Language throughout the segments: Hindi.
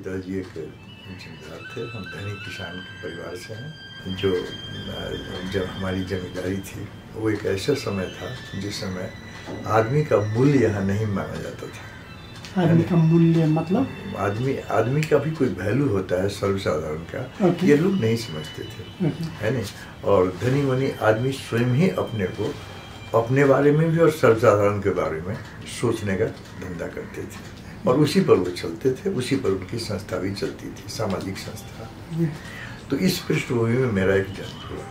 पिताजी एक जमींदार थे। हम धनी किसान के परिवार से हैं। जो जब हमारी जमींदारी थी वो एक ऐसा समय था जिस समय आदमी का मूल्य यहाँ नहीं माना जाता था। आदमी का मूल्य मतलब आदमी का भी कोई वैल्यू होता है सर्वसाधारण का, ये लोग नहीं समझते थे, है नहीं। और धनी वनी आदमी स्वयं ही अपने को अपने बारे में भी और सर्वसाधारण के बारे में सोचने का धंधा करते थे और उसी पर वो चलते थे, उसी पर उनकी संस्था भी चलती थी, सामाजिक संस्था। तो इस पृष्ठभूमि में मेरा एक जन्म हुआ।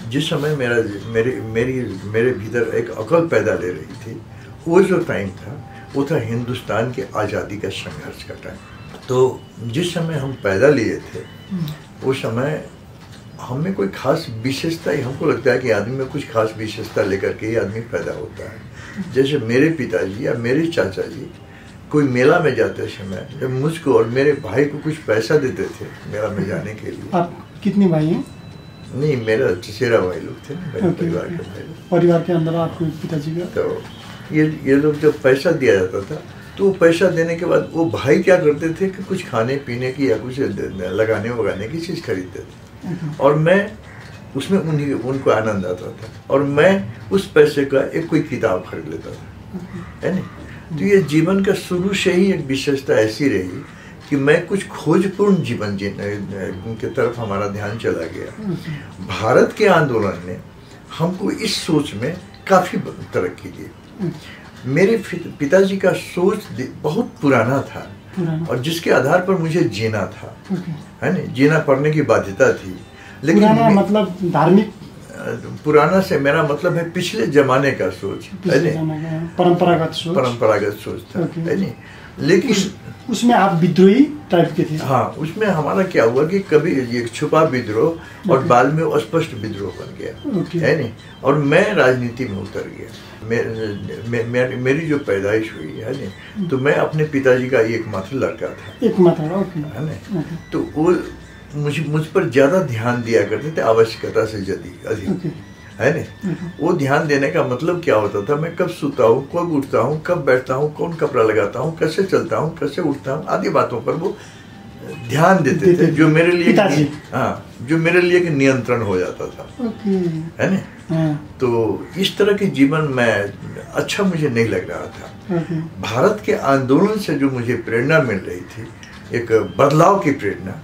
जिस समय मेरे भीतर एक अकल पैदा ले रही थी, वो जो टाइम था वो था हिंदुस्तान के आज़ादी का संघर्ष का टाइम। तो जिस समय हम पैदा लिए थे उस समय हमें कोई खास विशेषता ही, हमको लगता है कि आदमी में कुछ खास विशेषता लेकर के ही आदमी पैदा होता है। जैसे मेरे पिताजी या मेरे चाचा जी कोई मेला में जाते समय जब मुझको और मेरे भाई को कुछ पैसा देते थे मेला में जाने के लिए। आप कितने भाई हैं? नहीं, मेरा चचेरा भाई लोग थे, मेरे परिवार के भाई। परिवार के अंदर आपके पिताजी का? तो ये लोग जब पैसा दिया जाता था तो पैसा देने के बाद वो भाई क्या करते थे कि कुछ खाने पीने की या कुछ लगाने वगाने की चीज़ खरीदते थे और मैं उसमें उनको आनंद आता था और मैं उस पैसे का एक कोई किताब खरीद लेता था, है नहीं। तो ये जीवन का शुरू से ही एक विशेषता ऐसी रही कि मैं कुछ खोजपूर्ण जीवन जीने की तरफ हमारा ध्यान चला गया। भारत के आंदोलन ने हमको इस सोच में काफ़ी तरक्की दी। मेरे पिताजी का सोच बहुत पुराना था और जिसके आधार पर मुझे जीना था, है ना, जीना पड़ने की बाध्यता थी। लेकिन पुराना मतलब धार्मिक? पुराना से मेरा मतलब है पिछले जमाने का सोच, है नहीं, परंपरागत सोच था, है नहीं। लेकिन उसमें आप विद्रोही टाइप के थे? हाँ, उसमें हमारा क्या हुआ कि कभी एक छुपा विद्रोह और बाद में अस्पष्ट विद्रोह बन गया, है नहीं। और मैं राजनीति में उतर गया। मेरी जो पैदाइश हुई, है नहीं, तो मैं अपने पिताजी का एकमात्र लड़का था, है नहीं। तो वो मुझ पर ज़्यादा ध्यान दिया करते थे आवश्यकता से अधिक, है नहीं। वो ध्यान देने का मतलब क्या होता था, मैं कब सोता हूँ, कब उठता हूँ, कब बैठता हूँ, कौन कपड़ा लगाता हूँ, कैसे चलता हूँ, कैसे उठता हूँ, आदि बातों पर वो ध्यान देते थे, जो मेरे लिए जो मेरे लिए कि नियंत्रण हो जाता था, है ना। तो इस तरह के जीवन में अच्छा मुझे नहीं लग रहा था। भारत के आंदोलन से जो मुझे प्रेरणा मिल रही थी, एक बदलाव की प्रेरणा,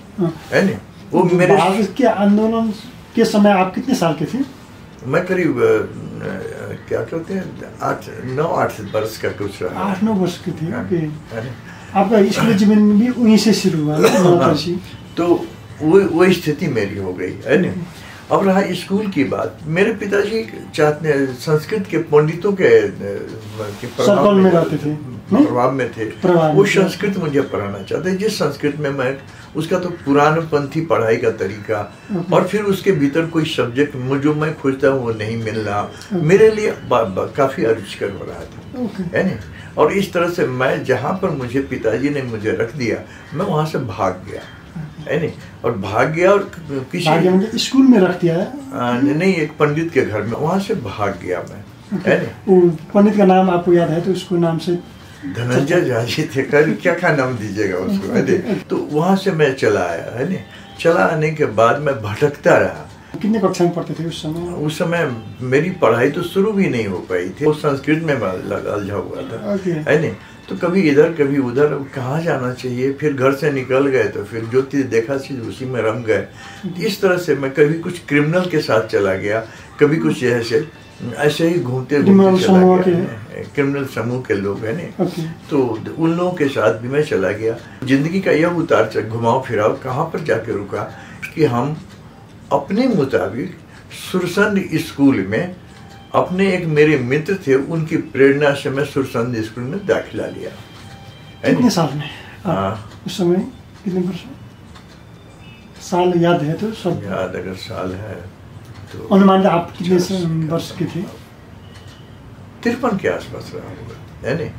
है ना, वो मेरे भारत के आंदोलन के समय आप कितने साल के थे? मैं करीब क्या कहते हैं 8 वर्ष का कुछ रहा। 8-9 वर्ष के थे। आपका स्कूल जीवन भी वहीं से शुरू हुआ? तो वो स्थिति मेरी हो गई, है ना। अब रहा स्कूल की बात, मेरे पिताजी चाहते संस्कृत के पंडितों के प्रभाव में रहते थे, प्रभाव में थे। वो संस्कृत मुझे पढ़ाना चाहते, जिस संस्कृत में मैं उसका तो पुरानपंथी पढ़ाई का तरीका और फिर उसके भीतर कोई सब्जेक्ट जो मैं खोजता हूँ वो नहीं मिल रहा, मेरे लिए काफ़ी अरुचिकर हो रहा था, है ना। और इस तरह से मैं जहाँ पर मुझे पिताजी ने मुझे रख दिया, मैं वहाँ से भाग गया, है नहीं। और भाग गया और किसी स्कूल में रख दिया है? नहीं, एक पंडित के घर में, वहाँ से भाग गया मैं, है नहीं। पंडित का नाम आपको याद है? तो उसको नाम से धनंजय झा जी थे, क्या नाम दीजिएगा उसको, है नहीं। तो वहाँ से मैं चला आया, है नहीं। चला आने के बाद मैं भटकता रहा। कितने कक्षा में पढ़ते थे उस समय? उस समय मेरी पढ़ाई तो शुरू भी नहीं हो पाई थी, वो संस्कृत में उलझा हुआ था, है नहीं। तो कभी इधर कभी उधर, कहाँ जाना चाहिए। फिर घर से निकल गए तो फिर जो चीज़ देखा चीज उसी में रम गए। इस तरह से मैं कभी कुछ क्रिमिनल के साथ चला गया, कभी कुछ ऐसे ही घूमते चला गया। क्रिमिनल समूह के लोग, है नहीं, तो उन लोगों के साथ भी मैं चला गया। जिंदगी का यह उतार घुमाव फिराव कहाँ पर जाके रुका कि हम अपने मुताबिक सुरसंड स्कूल में, अपने एक मेरे मित्र थे उनकी प्रेरणा से मैं सुरसंड स्कूल में दाखिला लिया। कितने साल में? उस समय कितने वर्ष? साल याद है तो सब याद, अगर साल है तो अनुमान आप कितने वर्ष के थे? 53 के आसपास रहा होगा, है नहीं।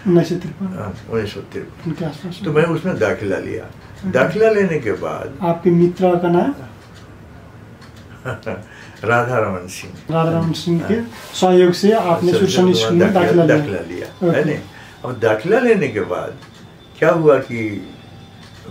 1953 के आसपास। तो मैं उसमें दाखिला लिया। दाखिला लेने के बाद आपके मित्र का नाम? राधा रमन सिंह के सहयोग से आपने सुरसंड स्कूल में दाखिला लिया, है नहीं। अब दाखिला लेने के बाद क्या हुआ कि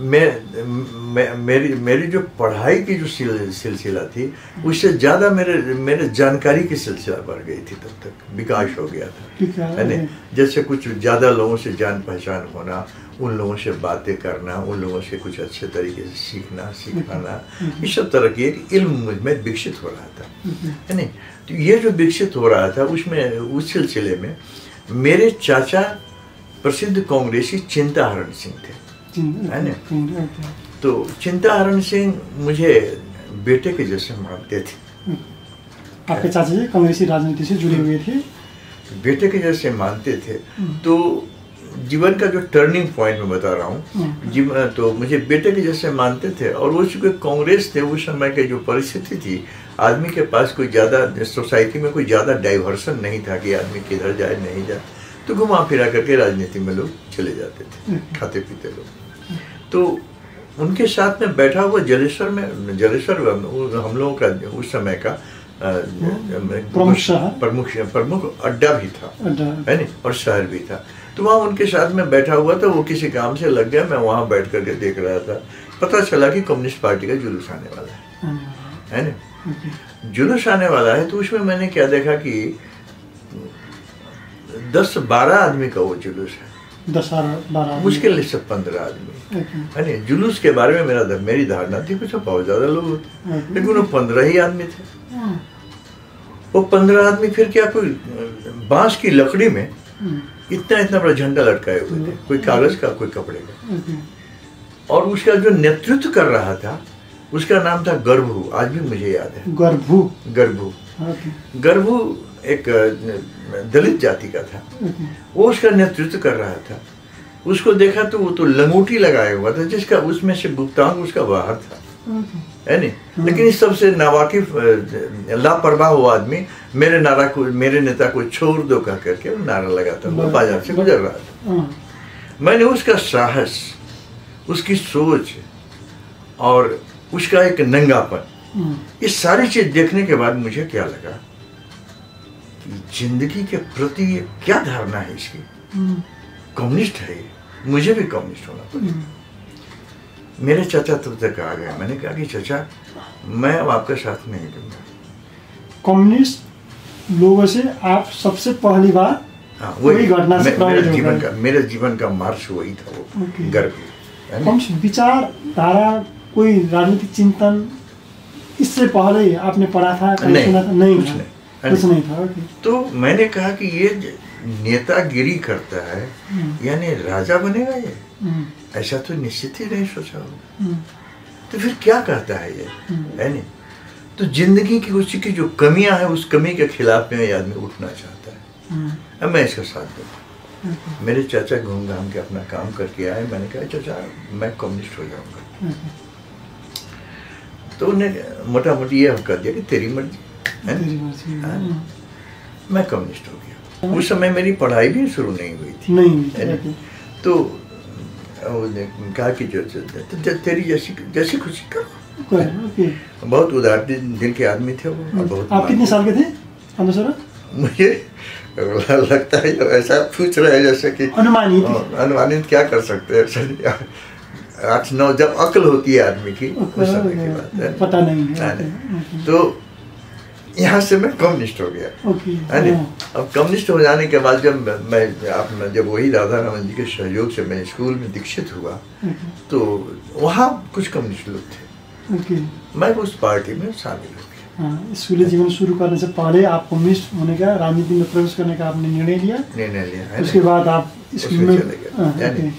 मेरी जो पढ़ाई की जो सिलसिला थी उससे ज़्यादा मेरे जानकारी की सिलसिला बढ़ गई थी, तब तक विकास हो गया था, है ना। जैसे कुछ ज़्यादा लोगों से जान पहचान होना, उन लोगों से बातें करना, उन लोगों से कुछ अच्छे तरीके से सीखना सिखाना, इस सब तरह की एक इल्म मुझ में विकसित हो रहा था, है नहीं। तो ये जो विकसित हो रहा था उसमें, उस सिलसिले में मेरे चाचा प्रसिद्ध कांग्रेसी चिंताहरण सिंह थे, है ना। तो चिंताहरण सिंह मुझे बेटे के जैसे मानते थे। आपके चाचा जी कांग्रेसी राजनीति से जुड़े हुए थे, बेटे के जैसे मानते थे। तो जीवन का जो टर्निंग पॉइंट मैं बता रहा हूँ, तो मुझे बेटे के जैसे मानते थे। और वो चूँकि कांग्रेस थे, उस समय की जो परिस्थिति थी, आदमी के पास कोई ज़्यादा सोसाइटी में कोई ज़्यादा डाइवर्सन नहीं था कि आदमी किधर जाए नहीं जाए, तो घुमा फिरा करके राजनीति में लोग चले जाते थे, खाते पीते लोग। तो उनके साथ में बैठा हुआ जलेश्वर हम लोगों का उस समय का प्रमुख अड्डा भी था, है ना, और शहर भी था। तो वहाँ उनके साथ में बैठा हुआ था, वो किसी काम से लग गया, मैं वहाँ बैठ करके देख रहा था। पता चला कि कम्युनिस्ट पार्टी का जुलूस आने वाला है ना। जुलूस आने वाला है, तो उसमें मैंने क्या देखा कि 10-12 आदमी का वो जुलूस है, 10-12 मुश्किल से 15 आदमी, है ना। जुलूस के बारे में मेरी धारणा थी कुछ बहुत ज्यादा लोग होते, लेकिन वो 15 ही आदमी थे। वो 15 आदमी फिर क्या, कोई बांस की लकड़ी में इतना बड़ा झंडा लटकाए हुए थे, कोई कागज का, कोई कपड़े का। और उसका जो नेतृत्व कर रहा था, उसका नाम था गर्भू, आज भी मुझे याद है। गर्भू एक दलित जाति का था, वो उसका नेतृत्व कर रहा था। उसको देखा तो वो तो लंगोटी लगाया हुआ था, जिसका उसमें से भुगतान उसका बाहर था, है नहीं। लेकिन इस सबसे नावाकिफ लापरवाह हुआ आदमी मेरे नेता को छोड़ दो कह करके नारा लगाता हुआ बाजार से गुजर रहा था। मैंने उसका साहस, उसकी सोच और उसका एक नंगापन, ये सारी चीज देखने के बाद मुझे क्या लगा कि जिंदगी के प्रति ये क्या धारणा है इसकी। कम्युनिस्ट है ये, मुझे भी कम्युनिस्ट होना पड़ेगा। मेरे चाचा तब तक आ गए, मैंने कहा कि चाचा मैं अब आपका साथ नहीं दूंगा। कम्युनिस्ट लोगों से आप सबसे पहली बार वही घटना से मेरे जीवन का मार्च वही था, वो गर्व। विचारधारा, कोई राजनीतिक चिंतन इससे पहले आपने पढ़ा था, कहीं सुना था? नहीं, कुछ नहीं था। तो मैंने कहा कि ये नेतागिरी करता है, यानी राजा बनेगा ये, ऐसा तो निश्चित ही नहीं सोचा हो। तो फिर क्या कहता है ये, है नहीं। तो जिंदगी की उसी की जो कमियां हैं, उस कमी के खिलाफ में ये आदमी उठना चाहता है। अब मैं इसका साथ दूंगा। मेरे चाचा घूम घाम के अपना काम करके आए। मैंने कहा चाचा मैं कम्युनिस्ट हो जाऊंगा। तो उन्हें मोटा मोटी ये कह दिया कि तेरी मर्जी है, मैं कम्युनिस्ट हो गया। उस समय मेरी पढ़ाई भी शुरू नहीं हुई थी, तो कहा कि जो तेरी जैसी खुशी करो। बहुत उदार दिल के आदमी थे वो। बहुत। आप कितने साल के थे? मुझे लगता है ऐसा पूछ रहे हैं जैसे कि अनुमानित क्या कर सकते हैं। 8-9 जब अक्ल होती है आदमी की, उस समय की बात है, पता नहीं है। तो यहाँ से मैं कम्युनिस्ट हो गया, है ना। अब कम्युनिस्ट हो जाने के बाद जब वही राधा रमन जी के सहयोग से मैं स्कूल में दीक्षित हुआ, तो वहाँ कुछ कम्युनिस्ट लोग थे। मैं उस पार्टी में शामिल हो गया। स्कूली जीवन शुरू करने से पहले आप कम्युनिस्ट होने का, राजनीति में प्रवेश करने का आपने निर्णय लिया। उसके बाद आप स्कूल में चले गए।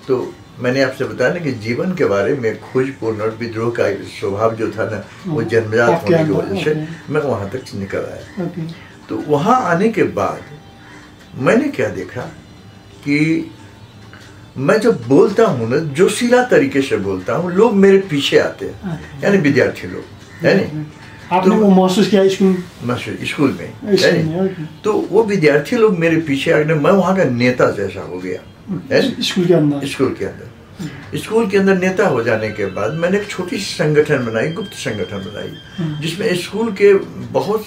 तो मैंने आपसे बताया ना कि जीवन के बारे में खोजपूर्ण और विद्रोह का स्वभाव जो था ना, वो जन्मजात होने की वजह से मैं वहाँ तक निकल आया। तो वहाँ आने के बाद मैंने क्या देखा कि मैं जब बोलता हूँ ना, जोशीला तरीके से बोलता हूँ, लोग मेरे पीछे आते हैं, यानी विद्यार्थी लोग, है नहीं। आपने वो महसूस किया स्कूल में? तो वो विद्यार्थी लोग मेरे पीछे आ गए। मैं वहाँ का नेता जैसा हो गया स्कूल के अंदर। स्कूल के अंदर नेता हो जाने के बाद मैंने एक छोटी सी संगठन बनाई, गुप्त संगठन बनाई, जिसमें स्कूल के बहुत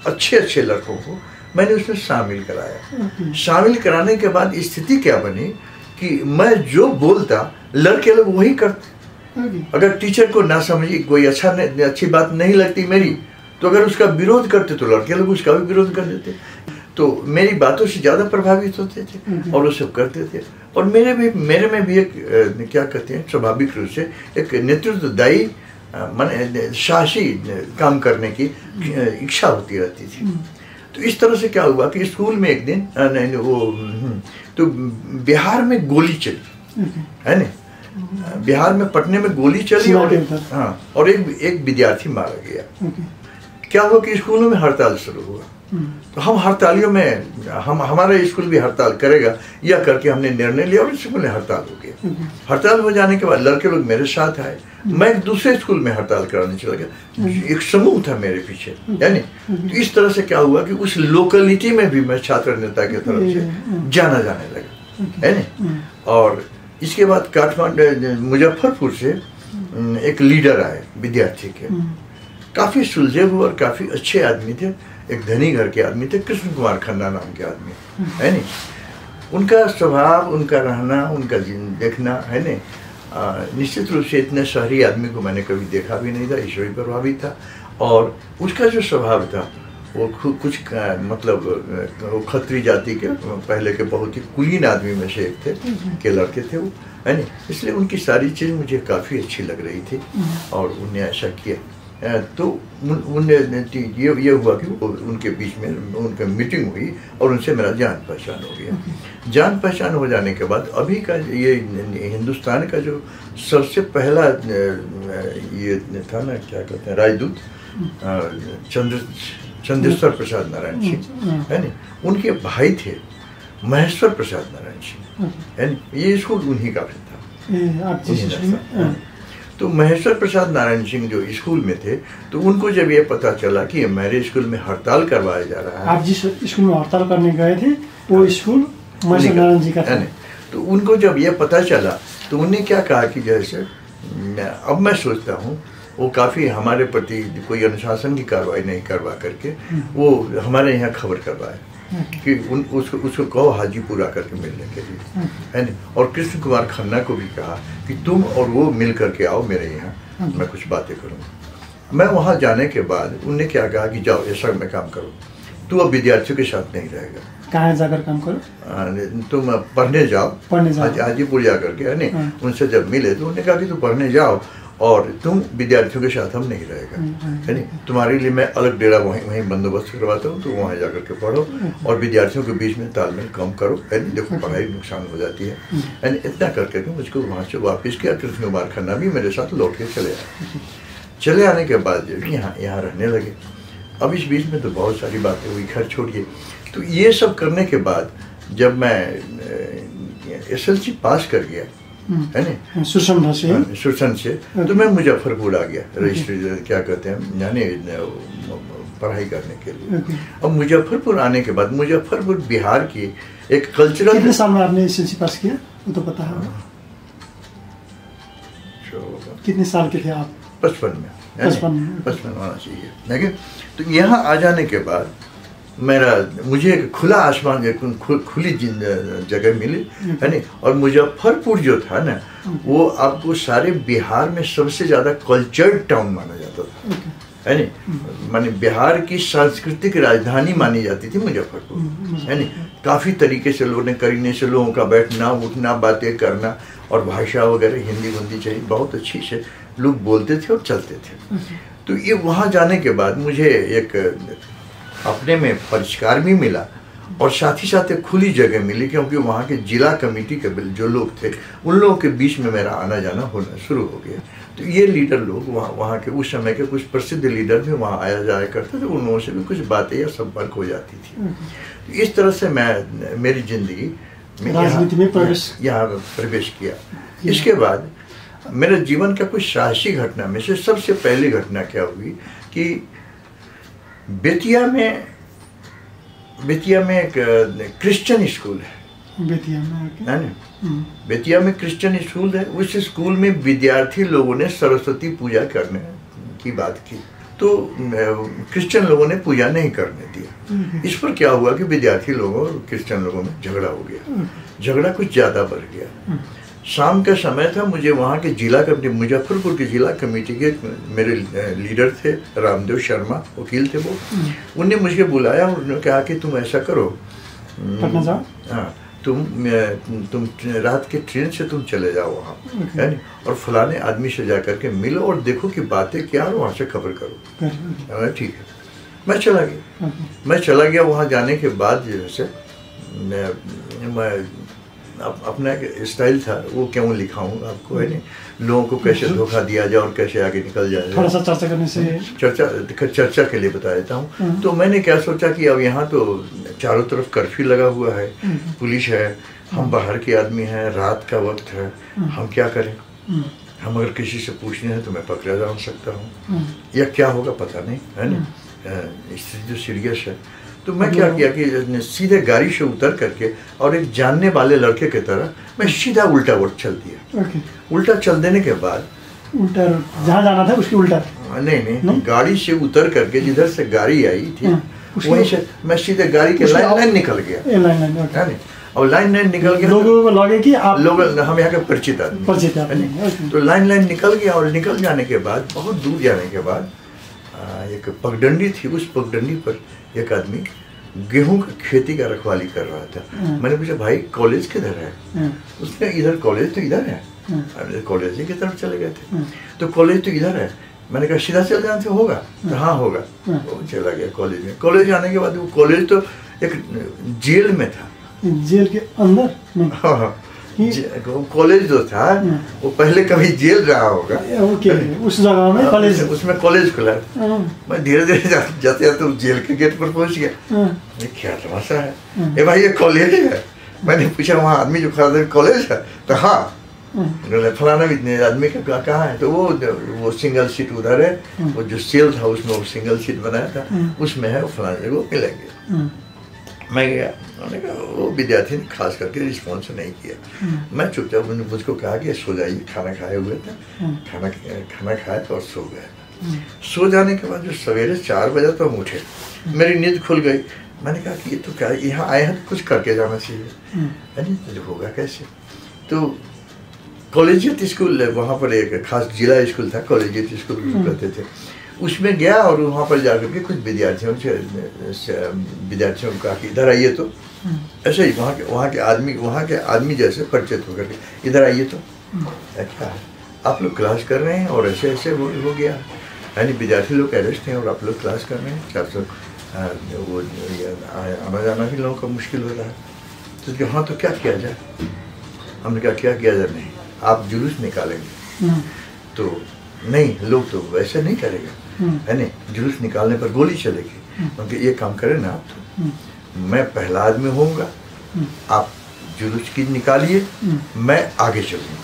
अच्छे लड़कों को मैंने उसमें शामिल कराया। शामिल कराने के बाद स्थिति क्या बनी कि मैं जो बोलता लड़के लोग वही करते। अगर टीचर को ना समझी, कोई अच्छी बात नहीं लगती मेरी, तो अगर उसका विरोध करते तो लड़के लोग उसका भी विरोध कर देते। तो मेरी बातों से ज़्यादा प्रभावित होते थे और वो सब करते थे। और मेरे में भी एक क्या कहते हैं, स्वाभाविक रूप से एक नेतृत्वदायी माने साहसी काम करने की इच्छा होती रहती थी। तो इस तरह से क्या हुआ कि स्कूल में एक दिन तो बिहार में गोली चली, है ना, बिहार में पटने में गोली चली और हाँ, और एक विद्यार्थी मारा गया। क्या हुआ कि स्कूलों में हड़ताल शुरू हुआ। तो हम हड़तालियों में हमारा स्कूल भी हड़ताल करेगा यह करके हमने निर्णय लिया और स्कूल में हड़ताल हो गया। हड़ताल हो जाने के बाद लड़के लोग मेरे साथ आए, मैं एक दूसरे स्कूल में हड़ताल कराने चला गया। एक समूह था मेरे पीछे, यानी तो इस तरह से क्या हुआ कि उस लोकेलिटी में भी मैं छात्र नेता की तरफ से जाना जाने लगा, है ना। और इसके बाद काठमांडू मुजफ्फरपुर से एक लीडर आए विद्यार्थी के, काफ़ी सुलझे हुए और काफ़ी अच्छे आदमी थे, एक धनी घर के आदमी थे, कृष्ण कुमार खन्ना नाम के आदमी, है नी। उनका स्वभाव, उनका रहना, उनका देखना, है ने, निश्चित रूप से इतने शहरी आदमी को मैंने कभी देखा भी नहीं था, ईश्वरी प्रभावित था। और उसका जो स्वभाव था वो कुछ मतलब वो खत्री जाति के पहले के बहुत ही कुलीन आदमी में से एक थे के लड़के थे वो, है नी। इसलिए उनकी सारी चीज़ मुझे काफ़ी अच्छी लग रही थी और उन्हें ऐसा किया। तो ये हुआ कि उनके बीच में उनका मीटिंग हुई और उनसे मेरा जान पहचान हो गया। जान पहचान हो जाने के बाद अभी का ये हिंदुस्तान का जो सबसे पहला ये था ना, क्या कहते हैं, राजदूत चंद्रेश्वर प्रसाद नारायण सिंह, है ना, उनके भाई थे महेश्वर प्रसाद नारायण सिंह, है ना। ये स्कूल उन्हीं का था। तो महेश्वर प्रसाद नारायण सिंह जो स्कूल में थे, तो उनको जब ये पता चला कि मेरे स्कूल में हड़ताल करवाया जा रहा है। आप जिस स्कूल में हड़ताल करने गए थे वो स्कूल महेश्वर नारायण जी का था, तो उनको जब ये पता चला तो उन्हें क्या कहा कि जैसे अब मैं सोचता हूँ वो काफ़ी हमारे प्रति कोई अनुशासन की कार्रवाई नहीं करवा करके वो हमारे यहाँ खबर करवाए कि उसको कहो हाजीपुर आकर के मिलने के लिए, है ना। और कृष्ण कुमार खन्ना को भी कहा कि तुम और वो मिल करके आओ मेरे यहाँ, मैं कुछ बातें करूँगा। मैं वहाँ जाने के बाद उन्हें क्या कहा कि जाओ ऐसा में काम करो, तू अब विद्यार्थियों के साथ नहीं रहेगा। कहाँ जाकर काम करो? तुम पढ़ने जाओ, हाजीपुर जा करके, है ना। उनसे जब मिले तो उन्होंने कहा कि तुम पढ़ने जाओ और तुम विद्यार्थियों के साथ हम नहीं रहेगा, है नहीं। तुम्हारे लिए मैं अलग डेरा वहीं बंदोबस्त करवाता हूँ, तो वहाँ जा करके पढ़ो और विद्यार्थियों के बीच में तालमेल कम करो, है नहीं। देखो पढ़ाई नुकसान हो जाती है, इतना करके मुझको वहाँ से वापस किया। कृष्ण कुमार खन्ना भी मेरे साथ लौट के चले आए। चले आने के बाद यहाँ रहने लगे। अब इस बीच में तो बहुत सारी बातें हुई, घर छोड़िए। तो ये सब करने के बाद जब मैं SLC पास कर गया, है ना, सुरसन से, तो मैं मुजफ्फरपुर आ गया रजिस्ट्री क्या कहते हैं यानी पढ़ाई करने के लिए। अब मुजफ्फरपुर आने के बाद, मुजफ्फरपुर बिहार की एक कल्चरल। कितने साल में आपने SLC पास किया वो तो पता है? कितने साल के थे आप? 55 में, 55 होना चाहिए, लेकिन तो यहाँ आ जाने के बाद मुझे एक खुला आसमान, खुली जगह मिली, है ना। और मुजफ्फरपुर जो था ना, वो आपको सारे बिहार में सबसे ज़्यादा कल्चर्ड टाउन माना जाता था, है ना। माने बिहार की सांस्कृतिक राजधानी मानी जाती थी मुजफ्फरपुर, है ना। काफ़ी तरीके से लोगों ने करने से लोगों का बैठना उठना, बातें करना, और भाषा वगैरह हिंदी चाहिए बहुत अच्छी से लोग बोलते थे और चलते थे। तो ये वहाँ जाने के बाद मुझे एक अपने में परिष्कार भी मिला और साथ ही साथ एक खुली जगह मिली, क्योंकि वहाँ के जिला कमेटी के जो लोग थे उन लोगों के बीच में मेरा आना जाना होना शुरू हो गया। तो ये लीडर लोग वहाँ के उस समय के कुछ प्रसिद्ध लीडर भी वहाँ आया जाया करते थे, उन लोगों से भी कुछ बातें या संपर्क हो जाती थी। तो इस तरह से मेरी जिंदगी में यहाँ प्रवेश किया। इसके बाद मेरे जीवन का कुछ साहसी घटना में से सबसे पहली घटना क्या हुई कि बेतिया में एक क्रिश्चियन स्कूल है। बेतिया में क्रिश्चियन स्कूल है। उस स्कूल में विद्यार्थी लोगों ने सरस्वती पूजा करने की बात की तो क्रिश्चियन लोगों ने पूजा नहीं करने दिया। इस पर क्या हुआ कि विद्यार्थी लोगों और क्रिश्चियन लोगों में झगड़ा हो गया, झगड़ा कुछ ज़्यादा बढ़ गया। शाम का समय था, मुझे वहाँ के जिला कमेटी, मुजफ्फरपुर के जिला कमेटी के मेरे लीडर थे रामदेव शर्मा, वकील थे वो, उनने मुझे बुलाया और उन्होंने कहा कि तुम ऐसा करो, हाँ तुम रात के ट्रेन से तुम चले जाओ वहाँ, है नहीं, और फलाने आदमी से जा करके मिलो और देखो कि बातें क्या और वहाँ से खबर करो। ठीक है, मैं चला गया। मैं चला गया, वहाँ जाने के बाद जैसे मैं अपना एक स्टाइल था, वो क्यों लिखाऊँ आपको, है नहीं, लोगों को कैसे धोखा दिया जाए और कैसे आगे निकल जाए, थोड़ा सा चर्चा करने से चर्चा के लिए बता देता हूँ। तो मैंने क्या सोचा कि अब यहाँ तो चारों तरफ कर्फ्यू लगा हुआ है, पुलिस है, हम बाहर के आदमी हैं, रात का वक्त है, हम क्या करें, हम अगर किसी से पूछने हैं तो मैं पकड़ा जा सकता हूँ या क्या होगा पता नहीं, है ना, स्थिति जो सीरियस है। तो मैं क्या किया कि सीधे गाड़ी से उतर करके और एक जानने वाले लड़के की तरह मैं सीधा उल्टा वोट चल दिया। उल्टा चल देने के बाद, उल्टा जहाँ जाना था उसकी उल्टा, नहीं, गाड़ी से उतर करके जिधर से गाड़ी आई थी वहीं से मैं सीधे गाड़ी के लाइन निकल गया, है नहीं, और लाइन निकल गया, लोगों को लगे कि आप लोग, हम यहाँ के परिचित आदमी, तो लाइन निकल गया। और निकल जाने के बाद, बहुत दूर जाने के बाद एक पगडंडी थी, उस पगडंडी पर एक आदमी गेहूं का खेती का रखवाली कर रहा था। मैंने पूछा भाई कॉलेज किधर है? उसने इधर, कॉलेज तो इधर है। कॉलेज की तरफ चले गए थे, तो कॉलेज तो इधर है। मैंने कहा सीधा चल जाने से होगा? तो हाँ होगा। वो चला गया कॉलेज में। कॉलेज आने के बाद वो कॉलेज तो एक जेल में था, जेल के अंदर। हाँ, कॉलेज जो था वो पहले कभी जेल रहा होगा, उस जगह में कॉलेज, उसमें कॉलेज खुला। मैं धीरे धीरे जाते जाते जेल के गेट पर पहुंच गया। ये क्या तमाशा है, ए भाई ये कॉलेज है। मैंने पूछा वहाँ आदमी जो खड़ा था कॉलेज है? तो हाँ, फलाना भी आदमी का कहाँ है? तो वो सिंगल सीट उधर है, वो जो सेल था उसमें वो सिंगल सीट बनाया था, उसमें है, वो फलाना जगह मिलेंगे। मैं गया, उन्होंने कहा, वो विद्यार्थी ने खास करके रिस्पॉन्स नहीं किया। मैं चुपचाप, उन्होंने मुझको कहा कि सो जाइए, खाना खाए हुए थे, खाना खाए और सो गए। सो जाने के बाद जो सवेरे 4 बजे तो हम उठे, मेरी नींद खुल गई। मैंने कहा कि ये तो क्या, यहाँ आए हैं कुछ करके जाना चाहिए, है नहीं, तो होगा कैसे? तो कॉलेजियत स्कूल, वहाँ पर एक खास जिला स्कूल था, कॉलेजियत स्कूल कहते थे, उसमें गया और वहाँ पर जाकर के कुछ विद्यार्थियों को कहा कि इधर आइए। तो ऐसे ही वहाँ के आदमी जैसे परिचित होकर के इधर आइए। तो क्या है, आप लोग क्लास कर रहे हैं और ऐसे ऐसे हो गया, यानी विद्यार्थी लोग अरेस्ट हैं और आप लोग क्लास कर रहे हैं। 400 वो आना जाना भी लोगों का मुश्किल हो रहा है। तो हाँ, तो क्या किया जाए? हमने कहा क्या किया जाए? नहीं, आप जुलूस निकालेंगे। तो नहीं, लोग तो वैसे नहीं करेगा, है नहीं, जुलूस निकालने पर गोली चलेगी। क्योंकि ये काम करें ना आप, तो मैं पहला आदमी होऊंगा, आप जुलूस की निकालिए, मैं आगे चलूंगा।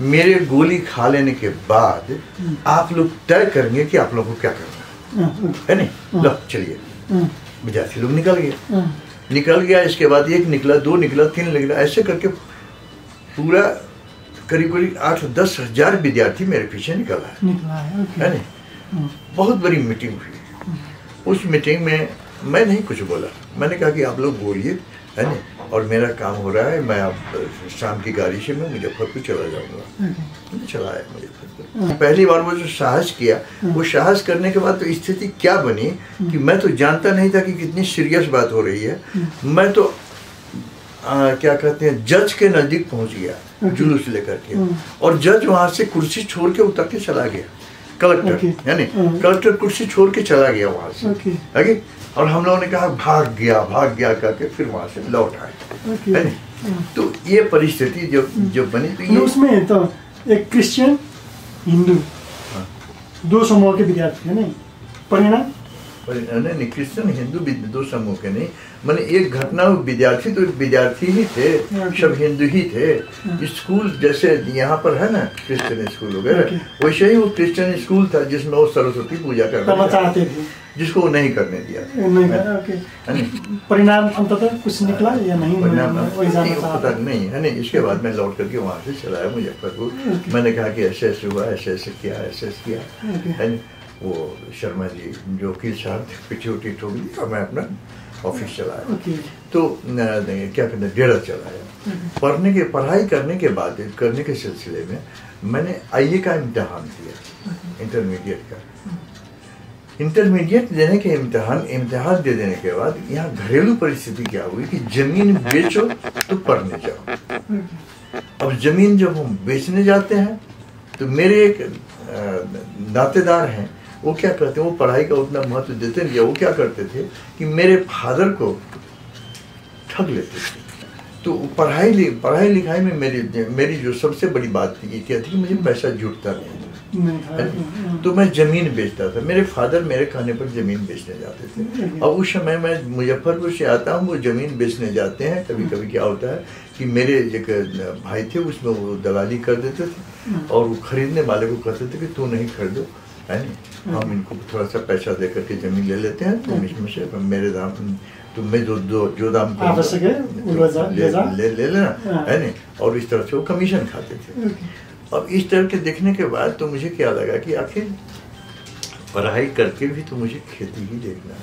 मेरे गोली खा लेने के बाद आप लोग तय करेंगे कि आप लोगों को क्या करना है नहीं। लो चलिए, विद्यार्थी लोग निकल गया। इसके बाद 1 निकला, 2 निकला, 3 निकला, ऐसे करके पूरा करीब 8-10 हज़ार विद्यार्थी मेरे पीछे निकला है नहीं। बहुत बड़ी मीटिंग हुई। उस मीटिंग में मैं नहीं कुछ बोला, मैंने कहा कि आप लोग बोलिए, है नहीं, और मेरा काम हो रहा है, मैं अब शाम की गाड़ी से मैं मुजफ्फरपुर चला जाऊँगा। चला आया मुजफ्फरपुर। पहली बार वो जो साहस किया, वो साहस करने के बाद तो स्थिति क्या बनी कि मैं तो जानता नहीं था कि कितनी सीरियस बात हो रही है। मैं तो क्या कहते हैं, जज के नज़दीक पहुँच गया जुलूस लेकर के, और जज वहाँ से कुर्सी छोड़ के उतर के चला गया। कलेक्टर, यानी कलेक्टर कुर्सी छोड़ के चला गया वहाँ से, और हम लोगों ने कहा भाग गया करके फिर वहाँ से लौट आए, है नहीं। तो ये परिस्थिति जो बनी, तो ये उसमें तो एक क्रिश्चियन, हिंदू, 2 समूह के विद्यार्थी, है नहीं, परिणाम नहीं, क्रिश्चियन हिंदू दो समूह के नहीं, मैंने एक घटना, विद्यार्थी तो विद्यार्थी ही थे, सब हिंदू ही थे। स्कूल जैसे यहाँ पर है ना क्रिश्चियन स्कूल वगैरह, वैसे ही वो क्रिश्चियन स्कूल था जिसमें वो सरस्वती पूजा करना चाहते थे, जिसको वो नहीं करने दिया। परिणाम अंततः कुछ निकला या नहीं? परिणाम पता नहीं है। नहीं, इसके बाद मैं लौट करके वहाँ से चला आया मुजफ्फरपुर। मैंने कहा कि ऐसे ऐसे हुआ, ऐसे ऐसे किया, ऐसे ऐसे किया, है। वो शर्मा जी जो वकील साहब थे, पिटी उठी ठोक दी और मैं अपना ऑफिस चलाया। तो क्या कहते हैं, डेरा चलाया। पढ़ाई करने के बाद, करने के सिलसिले में मैंने आईए का इम्तिहान दिया, इंटरमीडिएट का। इंटरमीडिएट देने के इम्तिहान दे देने के बाद यहाँ घरेलू परिस्थिति क्या हुई कि जमीन बेचो तो पढ़ने जाओ। अब जमीन जब हम बेचने जाते हैं तो मेरे एक नातेदार हैं, वो क्या करते हैं, वो पढ़ाई का उतना महत्व देते नहीं। वो क्या करते थे कि मेरे फादर को ठग लेते थे। तो पढ़ाई लिखाई में मेरी जो सबसे बड़ी बात थी क्या थी कि मुझे पैसा जुटता नहीं। तो मैं जमीन बेचता था। मेरे फादर मेरे कहने पर जमीन बेचने जाते थे। और उस समय मैं मुजफ्फरपुर से आता हूँ, वो जमीन बेचने जाते हैं। कभी कभी क्या होता है कि मेरे एक भाई थे, उसमें वो दलाली कर देते थे और वो खरीदने वाले को कहते थे कि तू नहीं खरीदो, है नहीं, हम इनको थोड़ा सा पैसा दे करके जमीन ले लेते हैं, तुम इसमें से मेरे दाम, तुम में जो दाम ले लेना, है नहीं। और इस तरह से वो कमीशन खाते थे। अब इस तरह के देखने के बाद तो मुझे क्या लगा कि आखिर पढ़ाई करके भी तो मुझे खेती ही देखना है।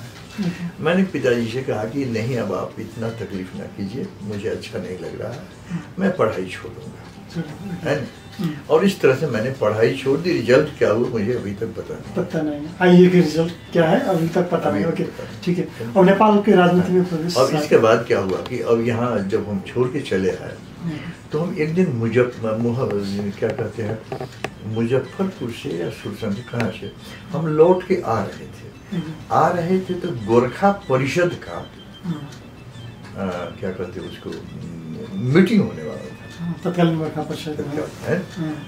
मैंने पिताजी से कहा कि नहीं, अब आप इतना तकलीफ ना कीजिए, मुझे अच्छा नहीं लग रहा है, मैं पढ़ाई छोड़ूंगा, है ना। और इस तरह से मैंने पढ़ाई छोड़ दी। रिजल्ट क्या हुआ मुझे अभी तक पता नहीं। आईए के रिजल्ट क्या है अभी तक पता नहीं। ओके, ठीक है। और नेपाल के राजनीति में प्रवेश। अब इसके बाद क्या हुआ कि अब यहाँ जब हम छोड़ के चले आए तो हम एक दिन क्या कहते हैं, मुजफ्फरपुर से या सुरसंड कहाँ से हम लौट के आ रहे थे तो गोरखा परिषद का क्या कहते हैं उसको, मीटिंग होने वाला था, तत्कालीन गोरखा परिषद है।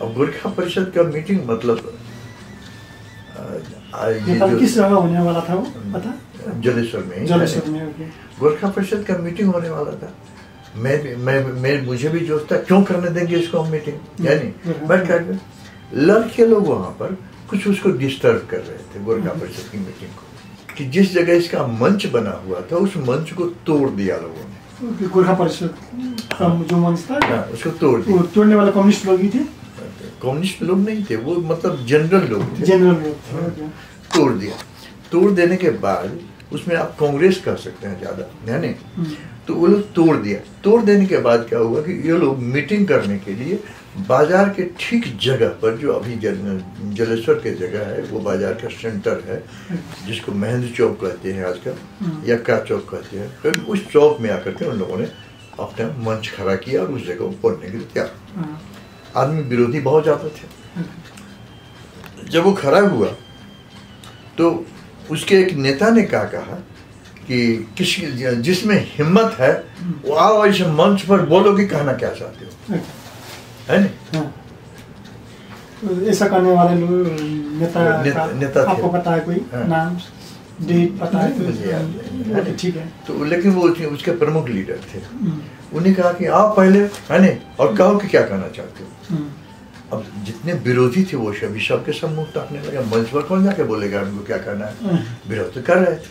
अब गोरखा परिषद का मीटिंग मतलब किस जगह होने वाला था वो पता? जलेश्वर में गोरखा परिषद का मीटिंग होने वाला था। मैं मुझे भी जोश था, क्यों करने देंगे इसको हम मीटिंग, यानी बैठ कर लड़के लोग वहां पर कुछ उसको डिस्टर्ब कर रहे थे, गोरखा परिषद की मीटिंग को, कि जिस जगह इसका मंच बना हुआ था उस मंच को तोड़ दिया लोगों ने। गोरखा परिषद का जो मंच था उसको तोड़ दिया। तोड़ने वाले कम्युनिस्ट लोग ही थे? कम्युनिस्ट लोग नहीं थे, वो मतलब जनरल लोग थे। तोड़ दिया। तोड़ देने के बाद उसमें आप कांग्रेस कह सकते हैं ज्यादा, है नहीं। तो वो लोग तोड़ दिया। तोड़ देने के बाद क्या हुआ कि ये लोग मीटिंग करने के लिए बाजार के ठीक जगह पर, जो अभी जलेश्वर के जगह है, वो बाजार का सेंटर है जिसको महेंद्र चौक कहते हैं आजकल, या क्या चौक कहते हैं, फिर उस चौक में आकर के उन लोगों ने अपना मंच खड़ा किया और उस जगह को पढ़ने के लिए तैयार। आदमी विरोधी बहुत ज्यादा थे। जब वो खड़ा हुआ तो उसके एक नेता ने क्या कहा कि किसी जिसमें हिम्मत है वो आओ इस मंच पर बोलो कि कहना क्या चाहते हो, है नहीं। ऐसा करने वाले लोग नेता आपको पता है कोई नाम डेट पता है? मुझे याद नहीं, ठीक है। तो लेकिन वो उसके प्रमुख लीडर थे। उन्हें कहा कि आप पहले, है नहीं, और कहो कि क्या कहना चाहते हो। अब जितने विरोधी थे वो सभी सबके सब मुंह ताकने लगे। मंच पर कौन जाके बोलेगा उनको क्या करना है, विरोध तो कर रहे थे।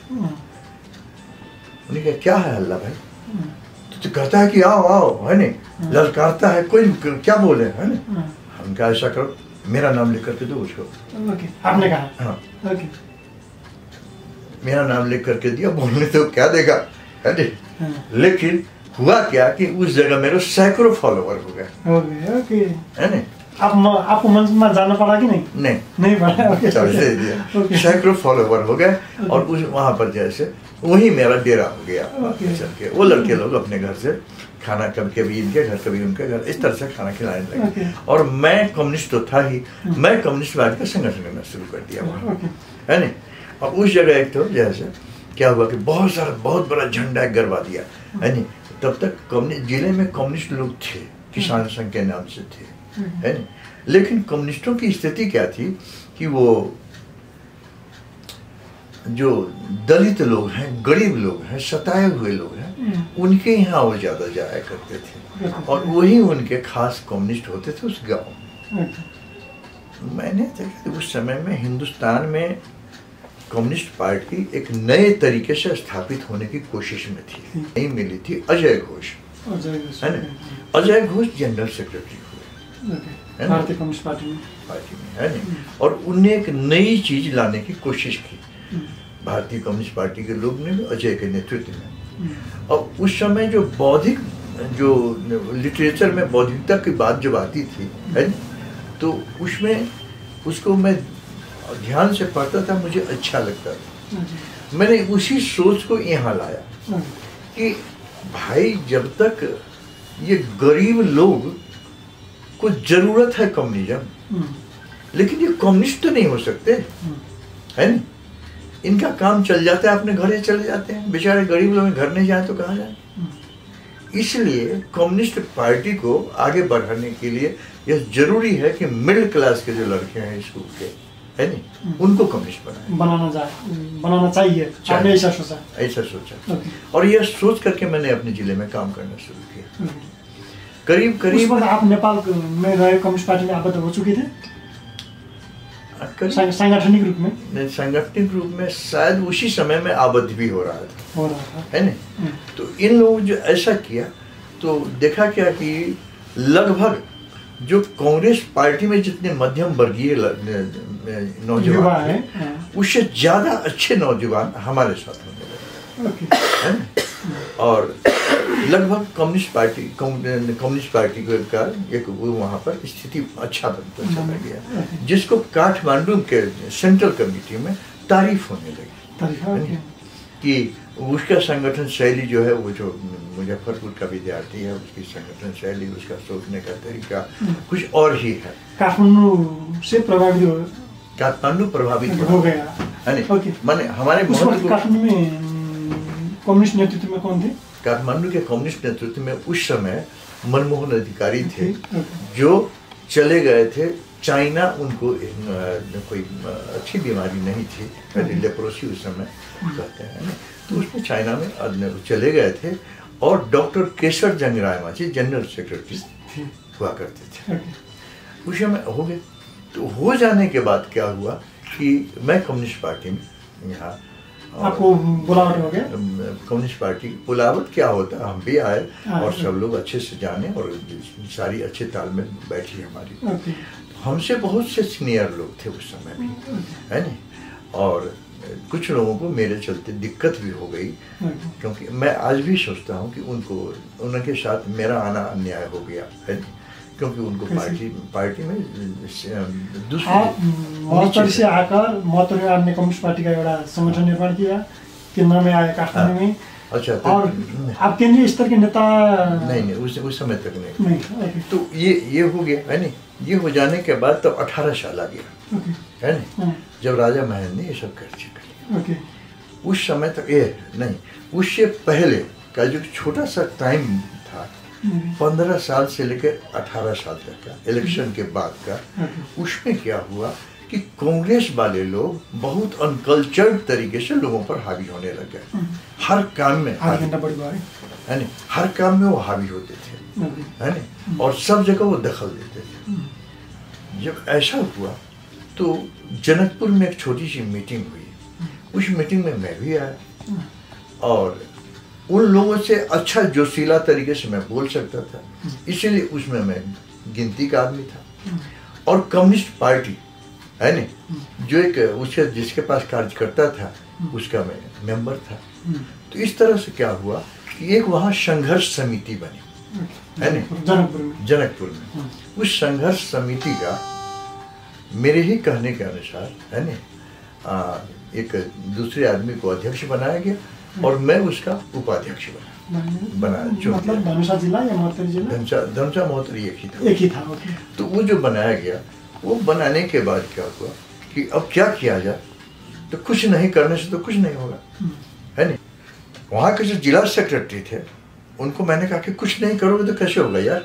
उन्हें कहा क्या है हल्ला भाई, तो कहता है कि आओ आओ, है नहीं, ललकारता है, कोई क्या बोले, है नहीं। हम क्या ऐसा करो, मेरा नाम लिख करके दो उसको। आपने कहा? हाँ, मेरा नाम लिख करके दिया। बोलने तो क्या देगा, है नहीं। लेकिन हुआ क्या कि उस जगह मेरे सैकड़ों फॉलोवर हो गए, है नहीं। आपको मंच में जाना पड़ा कि नहीं? नहीं पड़ा। सैकड़ों फॉलोवर हो गए और उस वहां पर जैसे वही मेरा डेरा हो गया। वो लड़के लोग अपने घर से खाना, कभी इनके घर कभी उनके घर, इस तरह से खाना खिलाने लगे। और मैं कम्युनिस्ट तो था ही, मैं कम्युनिस्ट पार्टी का संगठन करना शुरू कर दिया वहाँ, है नहीं। और उस जगह एक तो जैसे क्या हुआ कि बहुत बड़ा झंडा गड़वा दिया, है नहीं। तब तक जिले में कम्युनिस्ट लोग थे, किसान संघ के नाम से थे, है नहीं। लेकिन कम्युनिस्टों की स्थिति क्या थी कि वो जो दलित लोग हैं, गरीब लोग हैं, सताए हुए लोग हैं, उनके यहाँ वो ज़्यादा जाया करते थे और वही उनके खास कम्युनिस्ट होते थे उस गांव में। मैंने देखा उस समय में हिंदुस्तान में कम्युनिस्ट पार्टी एक नए तरीके से स्थापित होने की कोशिश में थी। नहीं मिली थी अजय घोष, है ना। अजय घोष जनरल सेक्रेटरी हुए भारतीय कम्युनिस्ट पार्टी में, है ना। और उन्हें एक नई चीज लाने की कोशिश की भारतीय कम्युनिस्ट पार्टी के लोग ने अजय के नेतृत्व में। और उस समय जो बौद्धिक, जो लिटरेचर में बौद्धिकता की बात जब आती थी, है ना, तो उसमें उसको मैं ध्यान से पढ़ता था, मुझे अच्छा लगता था। मैंने उसी सोच को यहाँ लाया कि भाई जब तक ये गरीब लोग को जरूरत है कम्युनिज्म, लेकिन ये कम्युनिस्ट तो नहीं हो सकते, है ना। इनका काम चल जाता है, अपने घर चले जाते हैं, बेचारे गरीब लोग घर नहीं जाए तो कहाँ जाए। इसलिए कम्युनिस्ट पार्टी को आगे बढ़ाने के लिए यह जरूरी है कि मिडिल क्लास के जो लड़के हैं स्कूल के, है नहीं, उनको कम्युनिस्ट बनाना चाहिए। आपने ऐसा सोचा? ऐसा सोचा और यह सोच करके मैंने अपने जिले में काम करना शुरू किया। करीब आप नेपाल में रहे कम्युनिस्ट पार्टी में आबद्ध हो चुके थे सांगठनिक रूप में? सांगठनिक रूप में शायद उसी समय में आबद्ध भी हो रहा था, है ना। तो इन लोगों जो ऐसा किया तो देखा क्या कि लगभग जो कांग्रेस पार्टी में जितने मध्यम वर्गीय नौजवान हैं, उससे ज्यादा अच्छे नौजवान हमारे साथ होने लगे। और लगभग कम्युनिस्ट पार्टी का एक वहाँ पर स्थिति अच्छा बनता चला गया, जिसको काठमांडू के सेंट्रल कमेटी में तारीफ होने लगी कि उसका संगठन शैली जो है, वो जो मुजफ्फरपुर का विद्यार्थी है, उसकी संगठन शैली, उसका सोचने का तरीका कुछ और ही है। काठमांडू से प्रभावित हो गया, माने हमारे काठमांडू में कम्युनिस्ट नेतृत्व में कौन थे? काठमांडू के कम्युनिस्ट नेतृत्व में उस समय मनमोहन अधिकारी थे, जो चले गए थे चाइना। उनको कोई अच्छी बीमारी नहीं थी, लेप्रोसी उस समय कहते हैं ना, तो उसमें चाइना में चले गए थे। और डॉक्टर केशर जंगराय मांझी जनरल सेक्रेटरी हुआ करते थे, उस समय हो गए। तो हो जाने के बाद क्या हुआ कि मैं कम्युनिस्ट पार्टी में यहाँ, आपको बुलावट हो गया? कम्युनिस्ट पार्टी बुलावट क्या होता है, हम भी आए और सब लोग अच्छे से जाने और सारी अच्छे तालमेल बैठी हमारी। हमसे बहुत से सीनियर लोग थे उस समय भी, है ना। और कुछ लोगों को मेरे चलते दिक्कत भी हो गई, क्योंकि मैं आज भी सोचता हूँ कि उनके साथ मेरा आना अन्याय हो गया, है ना, क्योंकि उनको पार्टी में दूसरी से आकर महत्व आपने कम्युनिस्ट पार्टी का एउटा संगठन निर्माण किया, केंद्र में आए काठमांडू में। अच्छा, और आप केंद्रीय स्तर के नेता? नहीं, उस समय तक नहीं। तो ये हो गया, है ना। ये हो जाने के बाद तब 18 साल आ गया, है ना, जब राजा महेंद्र ने ये सब कर। उस समय तक ये नहीं, उससे पहले का जो छोटा सा टाइम था, 15 साल से लेकर 18 साल तक का इलेक्शन के बाद का, उसमें क्या हुआ कि कांग्रेस वाले लोग बहुत अनकल्चर्ड तरीके से लोगों पर हावी होने लग गए। हर काम में है ना, हर काम में वो हावी होते थे, है ना, और सब जगह वो दखल देते थे। जब ऐसा हुआ तो जनकपुर में एक छोटी सी मीटिंग हुई। उस मीटिंग में मैं भी आया और उन लोगों से अच्छा जोशीला तरीके से मैं बोल सकता था, इसीलिए उसमें मैं गिनती का आदमी था। और कम्युनिस्ट पार्टी, है ना, जो एक उसके जिसके पास कार्यकर्ता था, उसका मैं मेंबर था। तो इस तरह से क्या हुआ कि एक वहाँ संघर्ष समिति बनी, है ना, जनकपुर में। उस संघर्ष समिति का मेरे ही कहने के अनुसार, है ना, एक दूसरे आदमी को अध्यक्ष बनाया गया और मैं उसका उपाध्यक्ष बना। मतलब धनुषा जिला या महोत्तरी जिला? धनुषा महोत्तरी एक ही था। तो वो जो बनाया गया, वो बनाने के बाद क्या हुआ कि अब क्या किया जाए, तो कुछ नहीं करने से तो कुछ नहीं होगा, है ना। वहाँ के जो जिला सेक्रेटरी थे, उनको मैंने कहा कि कुछ नहीं करोगे तो कैसे होगा यार,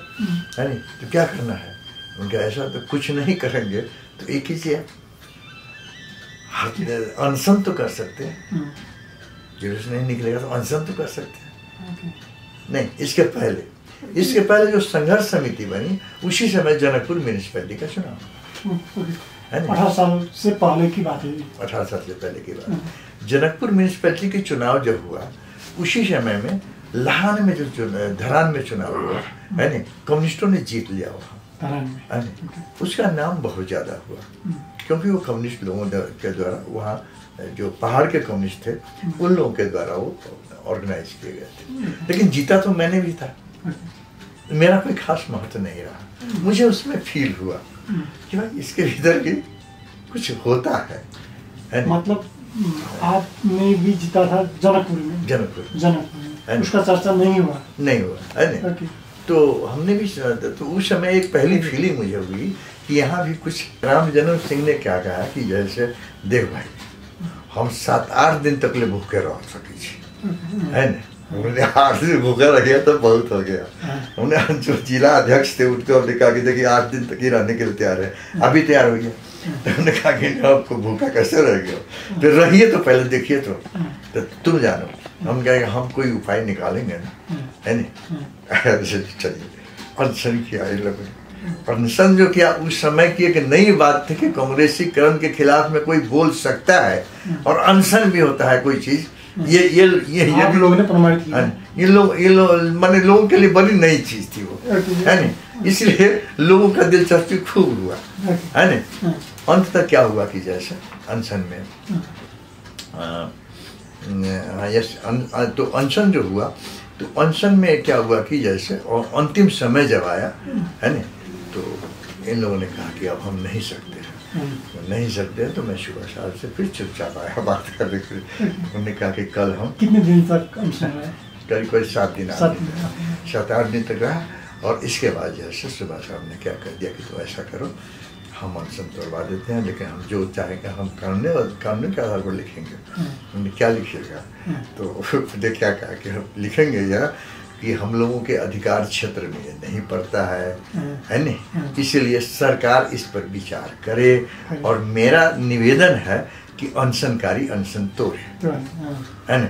है ना, तो क्या करना है। उनका ऐसा तो कुछ नहीं करेंगे तो एक ही चीज, अनशन तो कर सकते हैं, जुलूस नहीं निकलेगा तो अनशन तो कर सकते हैं। नहीं, इसके पहले जो संघर्ष समिति बनी उसी समय जनकपुर म्यूनिसिपैलिटी का चुनाव है। 18 साल से पहले की बात है। 18 साल से पहले की बात। जनकपुर म्यूनिसिपैलिटी के चुनाव जब हुआ उसी समय में लाहन में जो धरान में चुनाव हुआ है ना, कम्युनिस्टों ने जीत लिया वहाँ। उसका नाम बहुत ज़्यादा हुआ क्योंकि वो कम्युनिस्ट लोगों के द्वारा, वहाँ जो पहाड़ के कम्युनिस्ट थे उन लोगों के द्वारा वो ऑर्गेनाइज किए गए थे। लेकिन जीता तो मैंने भी था, मेरा कोई खास महत्व नहीं रहा। मुझे उसमें फील हुआ कि भाई इसके भीतर भी कुछ होता है। मतलब आपने भी जीता था जनकपुर में, उसका चर्चा नहीं हुआ है ना। तो हमने भी, तो उस समय एक पहली फीलिंग मुझे हुई कि यहाँ भी कुछ। राम जन्म सिंह ने क्या कहा कि जैसे देख भाई हम 7-8 दिन तक ले भूखे रह सके है ना। उन्होंने 8 दिन भूखा रह गया तो बहुत हो गया। उन्हें जो जिला अध्यक्ष थे उठते और कहा कि देखिए 8 दिन तक ही रहने के लिए तैयार है, अभी तैयार हो गया। तो उन्होंने कहा कि आपको भूखा कैसे रह गया, फिर रहिए तो पहले देखिए तो तुम जानो। हम कहेंगे हम कोई उपाय निकालेंगे ना, है ना। चलिए अनशन किया लोगों। अनशन जो किया उस समय की एक नई बात थी कि कांग्रेसीकरण के खिलाफ में कोई बोल सकता है और अनशन भी होता है कोई चीज। ये आप लोगों ने प्रमाणित किया। ये लोग माने लोगों के लिए बड़ी नई चीज थी वो, है ना। इसलिए लोगों का दिलचस्पी खूब हुआ, है ना। अंत तक क्या हुआ कि जैसे अनशन में तो अनशन जो हुआ तो अनशन में क्या हुआ कि जैसे और अंतिम समय जब आया, है ना, तो इन लोगों ने कहा कि अब हम नहीं सकते हैं। तो मैं सुबह साल से फिर चुपचाप आया बात करने के लिए। उन्होंने कहा कि कल हम कितने दिन तक अनशन रहा? करीब 7-8 दिन तक रहा। और इसके बाद जैसे सुबह साहब ने क्या कर दिया कि तो ऐसा करो, हम अनशन तोड़वा देते हैं, लेकिन हम जो चाहेंगे हम कानून के आधार पर लिखेंगे। उन्होंने क्या लिखिएगा, तो मुझे क्या कहा कि हम लिखेंगे यह कि हम लोगों के अधिकार क्षेत्र में नहीं पड़ता है ना, इसीलिए सरकार इस पर विचार करे और मेरा निवेदन है कि अनशनकारी अनशन तोड़े, है ना।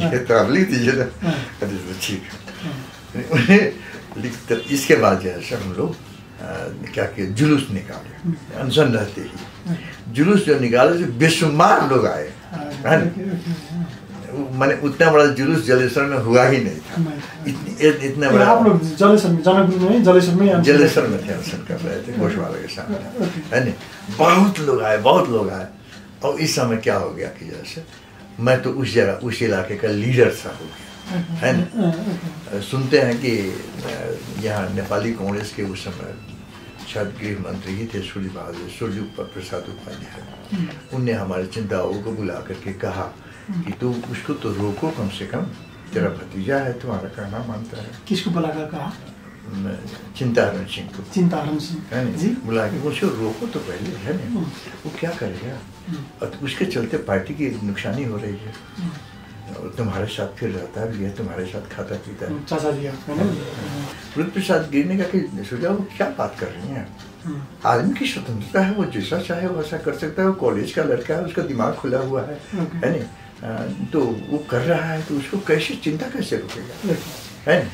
ये तो आप लिख दीजिए ना, ठीक है। लिखते इसके बाद जो है हम लोग क्या किया, जुलूस निकाले। अनशन रहते ही जुलूस जो निकाले तो बेशुमार लोग आए, है ना। मैंने उतना बड़ा जुलूस जलेसर में हुआ ही नहीं था। इतना बड़ा आप लोग जलेसर में जलेसर में थे, अनशन कर रहे थे घोषवाला के सामने, है ना। बहुत लोग आए। और इस समय क्या हो गया कि जैसे मैं तो उस इलाके का लीडर सा हो गया, है ना। सुनते हैं कि यहाँ नेपाली कांग्रेस के उस समय शायद गृह मंत्री ही थे सूर्य प्रसाद उपाध्याय। उनने हमारे चिंताओं को बुला करके कहा कि तू उसको तो रोको, कम से कम तेरा भतीजा है, तुम्हारा कहना मानता है। किसको बुलाकर कहा? चिंताहरण सिंह को। चिंताहरण सिंह, है ना, बुला के उसको रोको तो पहले, है ना। वो क्या करेगा, और उसके चलते पार्टी की नुकसानी हो रही है, और तुम्हारे साथ फिर रहता भी है, तुम्हारे साथ खाता पीता है। चाचा जी रुद्र प्रसाद गिरने का सोचा वो क्या बात कर रही हैं। आदमी की स्वतंत्रता है, वो जैसा चाहे वो ऐसा कर सकता है। वो कॉलेज का लड़का है, उसका दिमाग खुला हुआ है ना। तो वो कर रहा है तो उसको कैसे चिंता कैसे रुकेगा, है ना।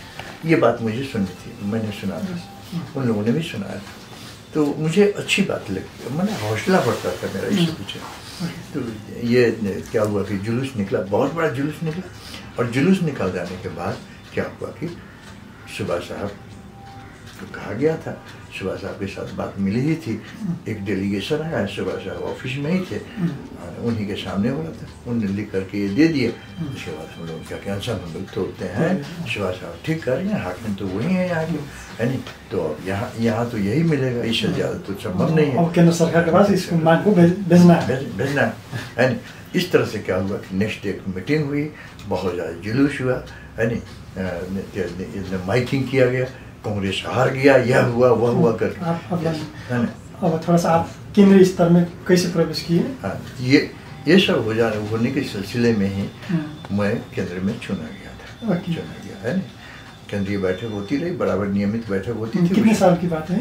ये बात मुझे सुननी थी, मैंने सुना था, उन लोगों ने भी सुनाया था, तो मुझे अच्छी बात लगी, मैंने हौसला बढ़ता था मेरा इससे पूछे। तो ये क्या हुआ कि जुलूस निकला, बहुत बड़ा जुलूस निकला। और जुलूस निकल जाने के बाद क्या हुआ कि सुबह साहब को कहा गया था, सुबह साहब के साथ बात मिली ही थी। एक डेलीगेशन आया, सुबह साहब ऑफिस में ही थे, उन्हीं के सामने बोला था, उन्होंने लिख करके ये दे दिए। उसके बाद हम लोग क्या कैंसर हम लोग तोड़ते हैं, सुबह साहब ठीक कर रहे हैं, हाकिम तो वही है यहाँ के, है नहीं। तो अब यहाँ तो यही मिलेगा, इससे ज़्यादा तो संभव नहीं है। केंद्र सरकार के पास इस मांग को भेजना है नहीं। इस तरह से क्या हुआ कि नेक्स्ट डे एक मीटिंग हुई, बहुत ज़्यादा जुलूस हुआ, है नहीं। माइकिंग किया गया, कांग्रेस हार गया, यह हुआ वह हुआ कर। अब थोड़ा सा आप केंद्रीय स्तर में कैसे प्रवेश किए? हाँ, ये सब होने के सिलसिले में ही मैं केंद्र में चुना गया, है ना। केंद्रीय बैठक होती रही, बराबर नियमित बैठक होती थी। कितने साल की बात है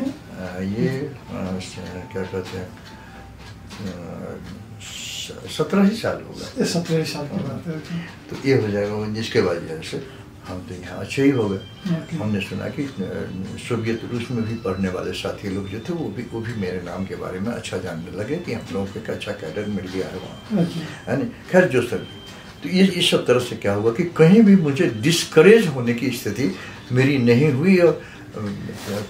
ये? क्या कहते हैं, 17 ही साल होगा। 17 साल की बात है। तो ये हो जाएगा, जिसके वजह से हम तो यहाँ अच्छे ही हो गए। हमने सुना कि सोवियत रूस में भी पढ़ने वाले साथी लोग जो थे वो भी मेरे नाम के बारे में अच्छा जानने लगे कि हम लोगों को एक अच्छा कैडर मिल गया है वहाँ, है नहीं। खैर जो सब, तो ये इस सब तरह से क्या हुआ कि कहीं भी मुझे डिस्करेज होने की स्थिति मेरी नहीं हुई और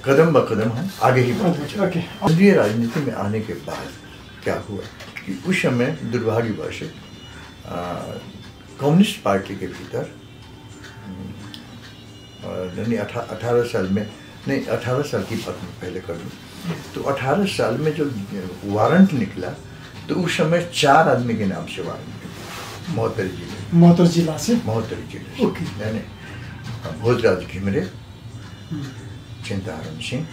कदम ब कदम हम आगे ही बढ़ते चले। केंद्रीय राजनीति में आने के बाद क्या हुआ कि उस समय दुर्भाग्यवश कम्युनिस्ट पार्टी के भीतर 18 साल में, नहीं 18 साल की बात मैं पहले कर लूँ, तो 18 साल में जो वारंट निकला तो उस समय 4 आदमी के नाम से वारंट निकला महोत्तरी जिले से, यानी भोजराज घिमरे, चिंताहरण सिंह,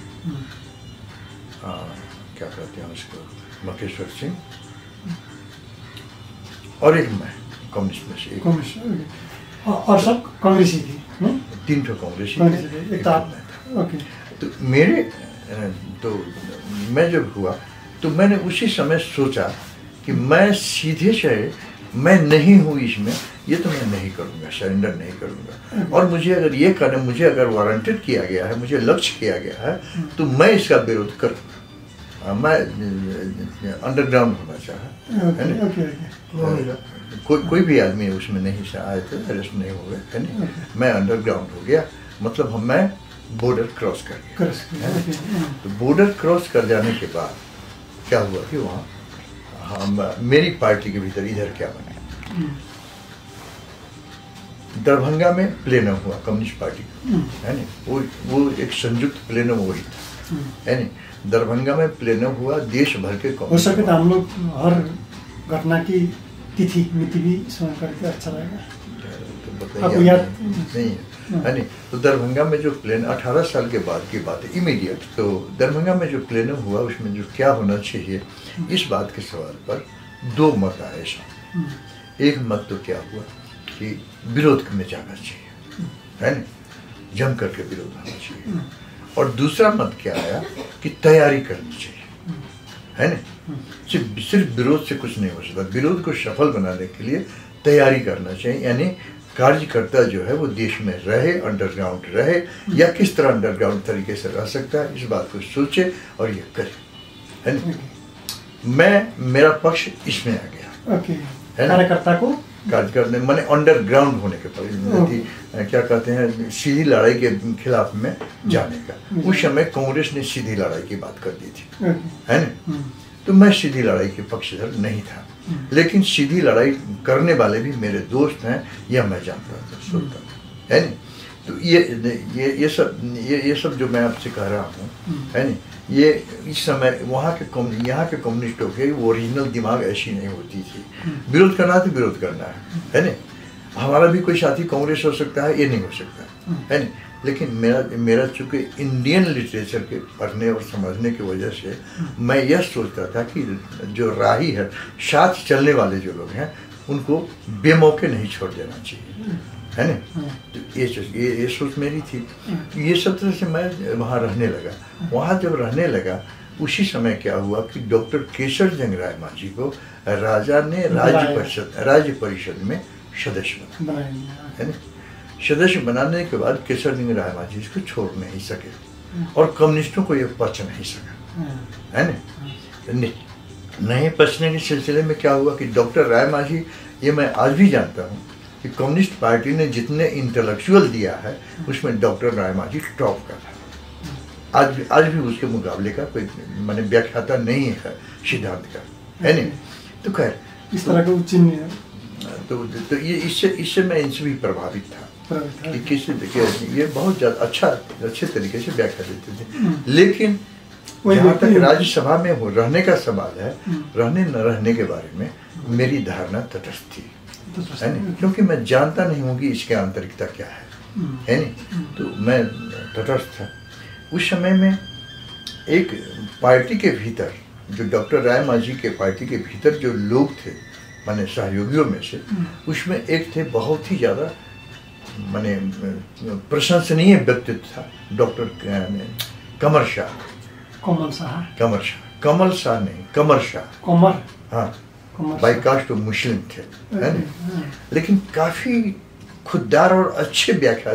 क्या कहते हैं उसको, मकेश्वर सिंह, और एक मैं कम्युनिस्ट में से एक, और सब कांग्रेसी थी। 3 ठो कांग्रेसी थे। तो मेरे तो मैं जब हुआ तो मैंने उसी समय सोचा कि मैं सीधे से मैं नहीं हूँ इसमें, ये तो मैं नहीं करूँगा, सरेंडर नहीं करूँगा। और मुझे अगर ये करना, मुझे अगर वारंटेड किया गया है, मुझे लक्ष्य किया गया है, तो मैं इसका विरोध करूँगा। मैं अंडरग्राउंड होना चाहा, है ना। कोई भी आदमी उसमें नहीं से आए थे, अरेस्ट नहीं हो गए, है ना। मैं अंडरग्राउंड हो गया, मतलब मैं बॉर्डर क्रॉस कर गया। तो बॉर्डर क्रॉस कर जाने के बाद क्या हुआ कि वहाँ मेरी पार्टी के भीतर इधर क्या बने, दरभंगा में प्लेनम हुआ कम्युनिस्ट पार्टी का, है ना। वो एक संयुक्त प्लेनम वही था, है ना। दरभंगा में प्लेनम हुआ, देश भर के हो सके तो हम लोग हर घटना की तिथि मिति भी स्मरण करके अच्छा रहेगा। आपको याद नहीं है नहीं। तो दरभंगा में जो प्लेन 18 साल के बाद की बात है, इमीडिएट। तो दरभंगा में जो प्लेनम हुआ उसमें जो क्या होना चाहिए, इस बात के सवाल पर 2 मत आए। एक मत तो क्या हुआ कि विरोध में जाना चाहिए, है ना, जम करके विरोध होना चाहिए। और दूसरा मत क्या आया कि तैयारी करनी चाहिए, है ना। सिर्फ विरोध से कुछ नहीं हो सकता, विरोध को सफल बनाने के लिए तैयारी करना चाहिए, यानी कार्यकर्ता जो है वो देश में रहे, अंडरग्राउंड रहे, या किस तरह अंडरग्राउंड तरीके से रह सकता है, इस बात को सोचे और ये करे, है ना। मेरा पक्ष इसमें आ गया, कार्यकर्ता को कार्यकर्ता मैंने अंडरग्राउंड होने के परिणाम क्या कहते हैं, सीधी लड़ाई के खिलाफ में जाने का। उस समय कांग्रेस ने सीधी लड़ाई की बात कर दी थी, है ना। तो मैं सीधी लड़ाई के पक्षधर नहीं था, लेकिन सीधी लड़ाई करने वाले भी मेरे दोस्त हैं, यह मैं जानता था, सोचता था, है ना। तो ये सब जो मैं आपसे कह रहा हूँ, है ना, ये इस समय यहाँ के कम्युनिस्टों के ओरिजिनल दिमाग ऐसी नहीं होती थी। विरोध करना है तो विरोध करना है ना। हमारा भी कोई साथी कांग्रेस हो सकता है, ये नहीं हो सकता, है ना। लेकिन मेरा चूँकि इंडियन लिटरेचर के पढ़ने और समझने की वजह से मैं यह सोचता था कि जो राही है, साथ चलने वाले जो लोग हैं, उनको बेमौके नहीं छोड़ देना चाहिए, है ना। तो ये सोच मेरी थी। ये सब तरह से मैं वहाँ रहने लगा। वहाँ जब रहने लगा उसी समय क्या हुआ कि डॉक्टर केसर जंग राय माझी को राजा ने राज्य परिषद में सदस्य बनाया, है ना। सदस्य बनाने के बाद केसर जंग राय माझी इसको छोड़ नहीं सके और कम्युनिस्टों को ये पच नहीं सका, है ना। नहीं पचने के सिलसिले में क्या हुआ कि डॉक्टर राय माझी, ये मैं आज भी जानता हूँ कि कम्युनिस्ट पार्टी ने जितने इंटेलेक्चुअल दिया है उसमें डॉक्टर राय माझी टॉप का था। आज भी उसके मुकाबले का कोई माने व्याख्याता नहीं है सिद्धांत का, है नहीं। तो खैर इस तरह का चिन्ह, तो ये इससे मैं इनसे भी प्रभावित था कि किसी ये बहुत ज़्यादा अच्छे तरीके से व्याख्या देते थे। लेकिन जहाँ तक राज्यसभा में रहने का सवाल है, रहने न रहने के बारे में मेरी धारणा तटस्थ थी, है नहीं, क्योंकि मैं जानता नहीं हूँ कि इसके आंतरिकता क्या है नहीं। तो मैं तटस्थ था। उस समय में एक पार्टी के भीतर, जो डॉक्टर राय माझी के पार्टी के भीतर जो लोग थे, माने सहयोगियों में से, उसमें एक थे बहुत ही ज़्यादा माने प्रशंसनीय व्यक्तित्व था, डॉक्टर कमर शाह नहीं, कमर शाह, हाँ, बाइकास्ट मुस्लिम थे, है ना, लेकिन काफ़ी खुददार और अच्छे व्याख्या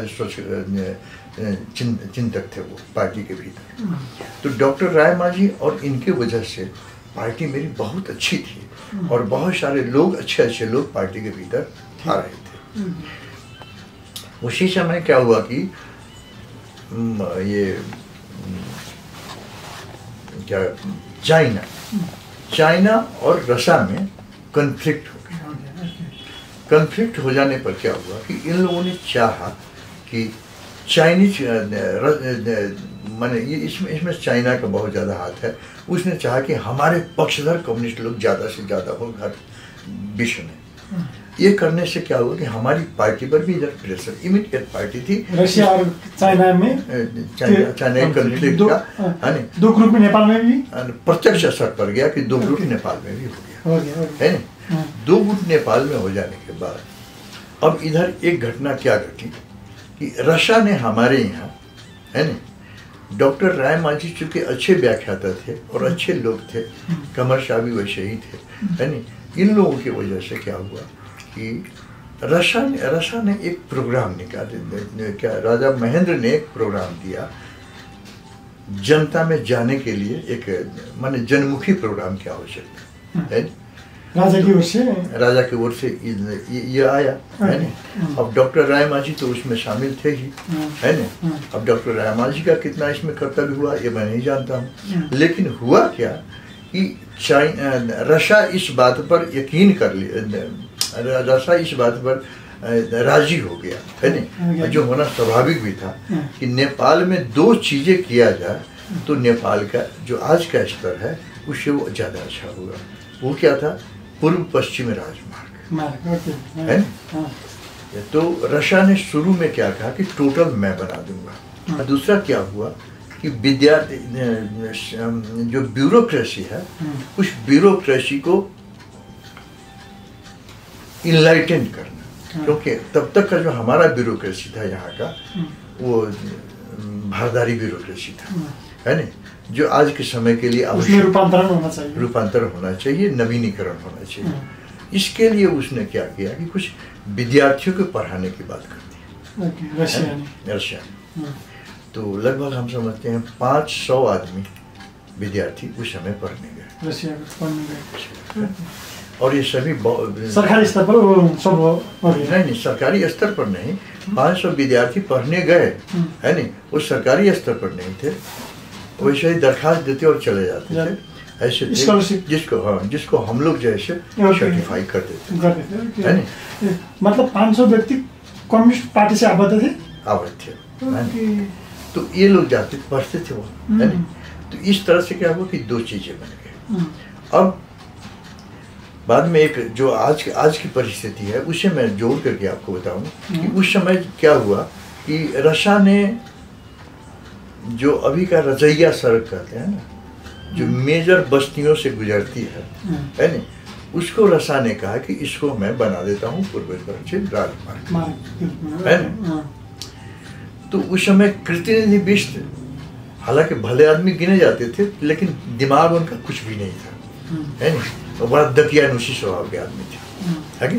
चिंतक थे वो पार्टी के भीतर। तो डॉक्टर राय मांझी और इनके वजह से पार्टी मेरी बहुत अच्छी थी और बहुत सारे लोग, अच्छे अच्छे लोग पार्टी के भीतर आ रहे थे। उसी समय क्या हुआ कि ये क्या चाइना और रशिया में कन्फ्लिक्ट हो गया। कन्फ्लिक्ट हो जाने पर क्या हुआ कि इन लोगों ने चाहा कि चाइनीज माने ये इसमें चाइना का बहुत ज़्यादा हाथ है। उसने चाहा कि हमारे पक्षधर कम्युनिस्ट लोग ज़्यादा से ज़्यादा हो हर विश्व में। ये करने से क्या हुआ कि हमारी पार्टी पर भी इधर प्रेशर, इमीडिएट पार्टी थी रशिया और चाइना में, चाइना कन्फ्लिक्ट का, है ना, 2 ग्रुप में नेपाल में भी प्रत्यक्ष असर पड़ गया कि 2 ग्रुप नेपाल में भी हो गया, है ना। 2 ग्रुप नेपाल में हो जाने के बाद अब इधर एक घटना क्या घटी कि रशिया ने हमारे यहाँ, है ना, डॉक्टर राय मांझी चूँकि अच्छे व्याख्याता थे और अच्छे लोग थे, कमर शाह भी वैसे ही थे, है ना, इन लोगों की वजह से क्या हुआ कि रशिया ने एक प्रोग्राम निकाले, क्या राजा महेंद्र ने एक प्रोग्राम दिया जनता में जाने के लिए, एक माने जनमुखी प्रोग्राम की आवश्यकता है। राजा की ओर से ये आया, है ना। अब डॉक्टर राय मांझी तो उसमें शामिल थे ही, है ना। अब डॉक्टर राय मांझी का कितना इसमें कर्तव्य हुआ ये मैं नहीं जानता हूँ, लेकिन हुआ क्या कि रशिया इस बात पर यकीन कर लिया, रशिया इस बात पर राजी हो गया, है ना, जो होना स्वाभाविक भी था कि नेपाल में 2 चीज़ें किया जाए तो नेपाल का जो आज का स्तर है उससे वो ज़्यादा अच्छा होगा। वो क्या था? पूर्व पश्चिम राजमार्ग, है ना। तो रशिया ने शुरू में क्या कहा कि टोटल मैं बना दूंगा, और दूसरा क्या हुआ कि विद्यार्थी जो ब्यूरोक्रेसी है उस ब्यूरोक्रेसी को इनलाइटेंड करना, क्योंकि तब तक का जो हमारा ब्यूरोक्रेसी था यहाँ का वो भारदारी ब्यूरोक्रेसी था, है ना, जो आज के समय के लिए आवश्यक रूपांतरण होना चाहिए, नवीनीकरण होना चाहिए। इसके लिए उसने क्या किया कि कुछ विद्यार्थियों को पढ़ाने की बात कर दी रशिया ने। तो लगभग हम समझते हैं 500 आदमी विद्यार्थी उस समय पढ़ने गए रशिया। और ये सभी सरकारी स्तर पर सब नहीं, सरकारी स्तर पर नहीं, 500 विद्यार्थी पढ़ने गए, है नहीं, वो सरकारी स्तर पर नहीं थे, वैसे ही दरखास्त देते और चले जाते थे, ऐसे थे जिसको हम लोग जैसे सर्टिफाई कर देते, है नहीं। मतलब 500 व्यक्ति कम्युनिस्ट पार्टी से आबद्ध थे, तो ये लोग जाते पढ़ते थे वो, है नहीं। तो इस तरह से क्या हुआ कि 2 चीजें बन गई। अब बाद में एक जो आज की परिस्थिति है उसे मैं जोड़ करके आपको बताऊं कि उस समय क्या हुआ कि रशिया ने जो अभी का रजैया सड़क कहते हैं ना, जो मेजर बस्तियों से गुजरती है ना, उसको रशिया ने कहा कि इसको मैं बना देता हूँ पूर्व पश्चिम राजमार्ग, है ना। तो उस समय कृतनिधिबिष्ट हालांकि भले आदमी गिने जाते थे, लेकिन दिमाग उनका कुछ भी नहीं था, है ना, तो बड़ा दकियानुशी स्वभाव के आदमी थे, है कि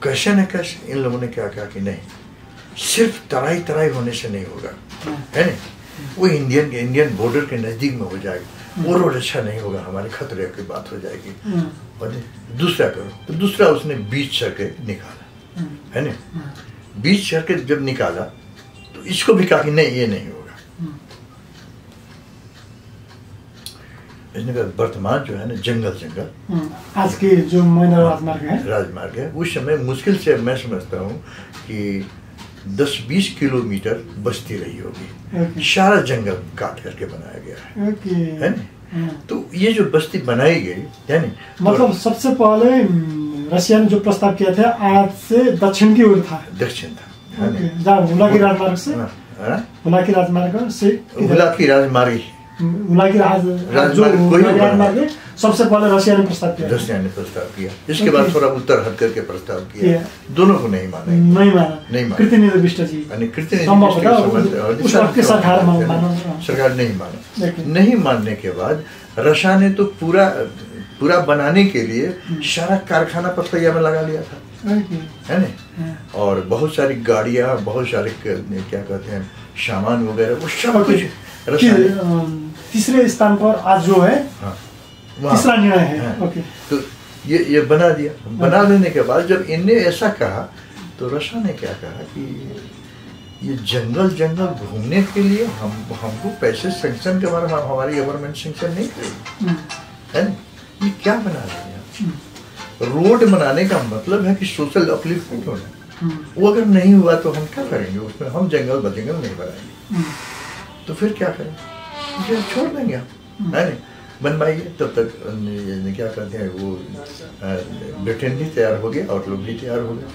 कैसे न कैसे इन लोगों ने क्या कहा कि नहीं, सिर्फ तराई होने से नहीं होगा, है ना, वो इंडियन बॉर्डर के नज़दीक में हो जाएगी, वो रोड अच्छा नहीं होगा, हमारे खतरे की बात हो जाएगी, और दूसरा करो। तो दूसरा उसने बीच सड़क निकाला, है ना, बीच सड़क जब निकाला तो इसको भी कहा कि नहीं ये नहीं होगा। इसने कहा वर्तमान जो है ना जंगल आज के जो राजमार्ग है उस समय मुश्किल से मैं समझता हूँ कि 10-20 किलोमीटर बस्ती रही होगी, सारा जंगल काट करके बनाया गया है ना। तो ये जो बस्ती बनाई गई है ना, मतलब सबसे पहले रशिया ने जो प्रस्ताव किया था आज से दक्षिण की ओर था, दक्षिण था, हुलाकी राजमार्ग से, हुलाकी राजमार्ग से, हुलाकी राजमार्ग सबसे पहले रशिया ने प्रस्ताव किया, इसके बाद थोड़ा उत्तर हट करके प्रस्ताव किया, दोनों को नहीं माना, कृतनिधिबिष्ट जी सरकार नहीं माना। नहीं मानने के बाद रशिया ने तो पूरा पूरा बनाने के लिए सारा कारखाना पथरिया में लगा लिया था, है ना। और बहुत सारी गाड़ियाँ, बहुत सारे क्या कहते हैं सामान वगैरह, वो सब कुछ तीसरे स्थान पर आज जो है तीसरा निर्णय है। तो ये बना दिया। बना लेने के बाद जब इनने ऐसा कहा तो रशा ने क्या कहा कि ये जंगल जंगल घूमने के लिए हमको पैसे सेंक्शन के बारे में हमारी गवर्नमेंट सेंक्शन नहीं करेगी, है ना। ये क्या बना रहे हैं? रोड बनाने का मतलब है कि सोशल अपलिफ्टमेंट होना। वो अगर नहीं हुआ तो हम क्या करेंगे उसमें? हम जंगल बजंगल नहीं बनाएंगे तो फिर क्या करें? छोड़ देंगे हम, है ना। बनवाइए। तब तक क्या कहते हैं वो ब्रिटेन भी तैयार हो गया और लोग भी तैयार हो गए,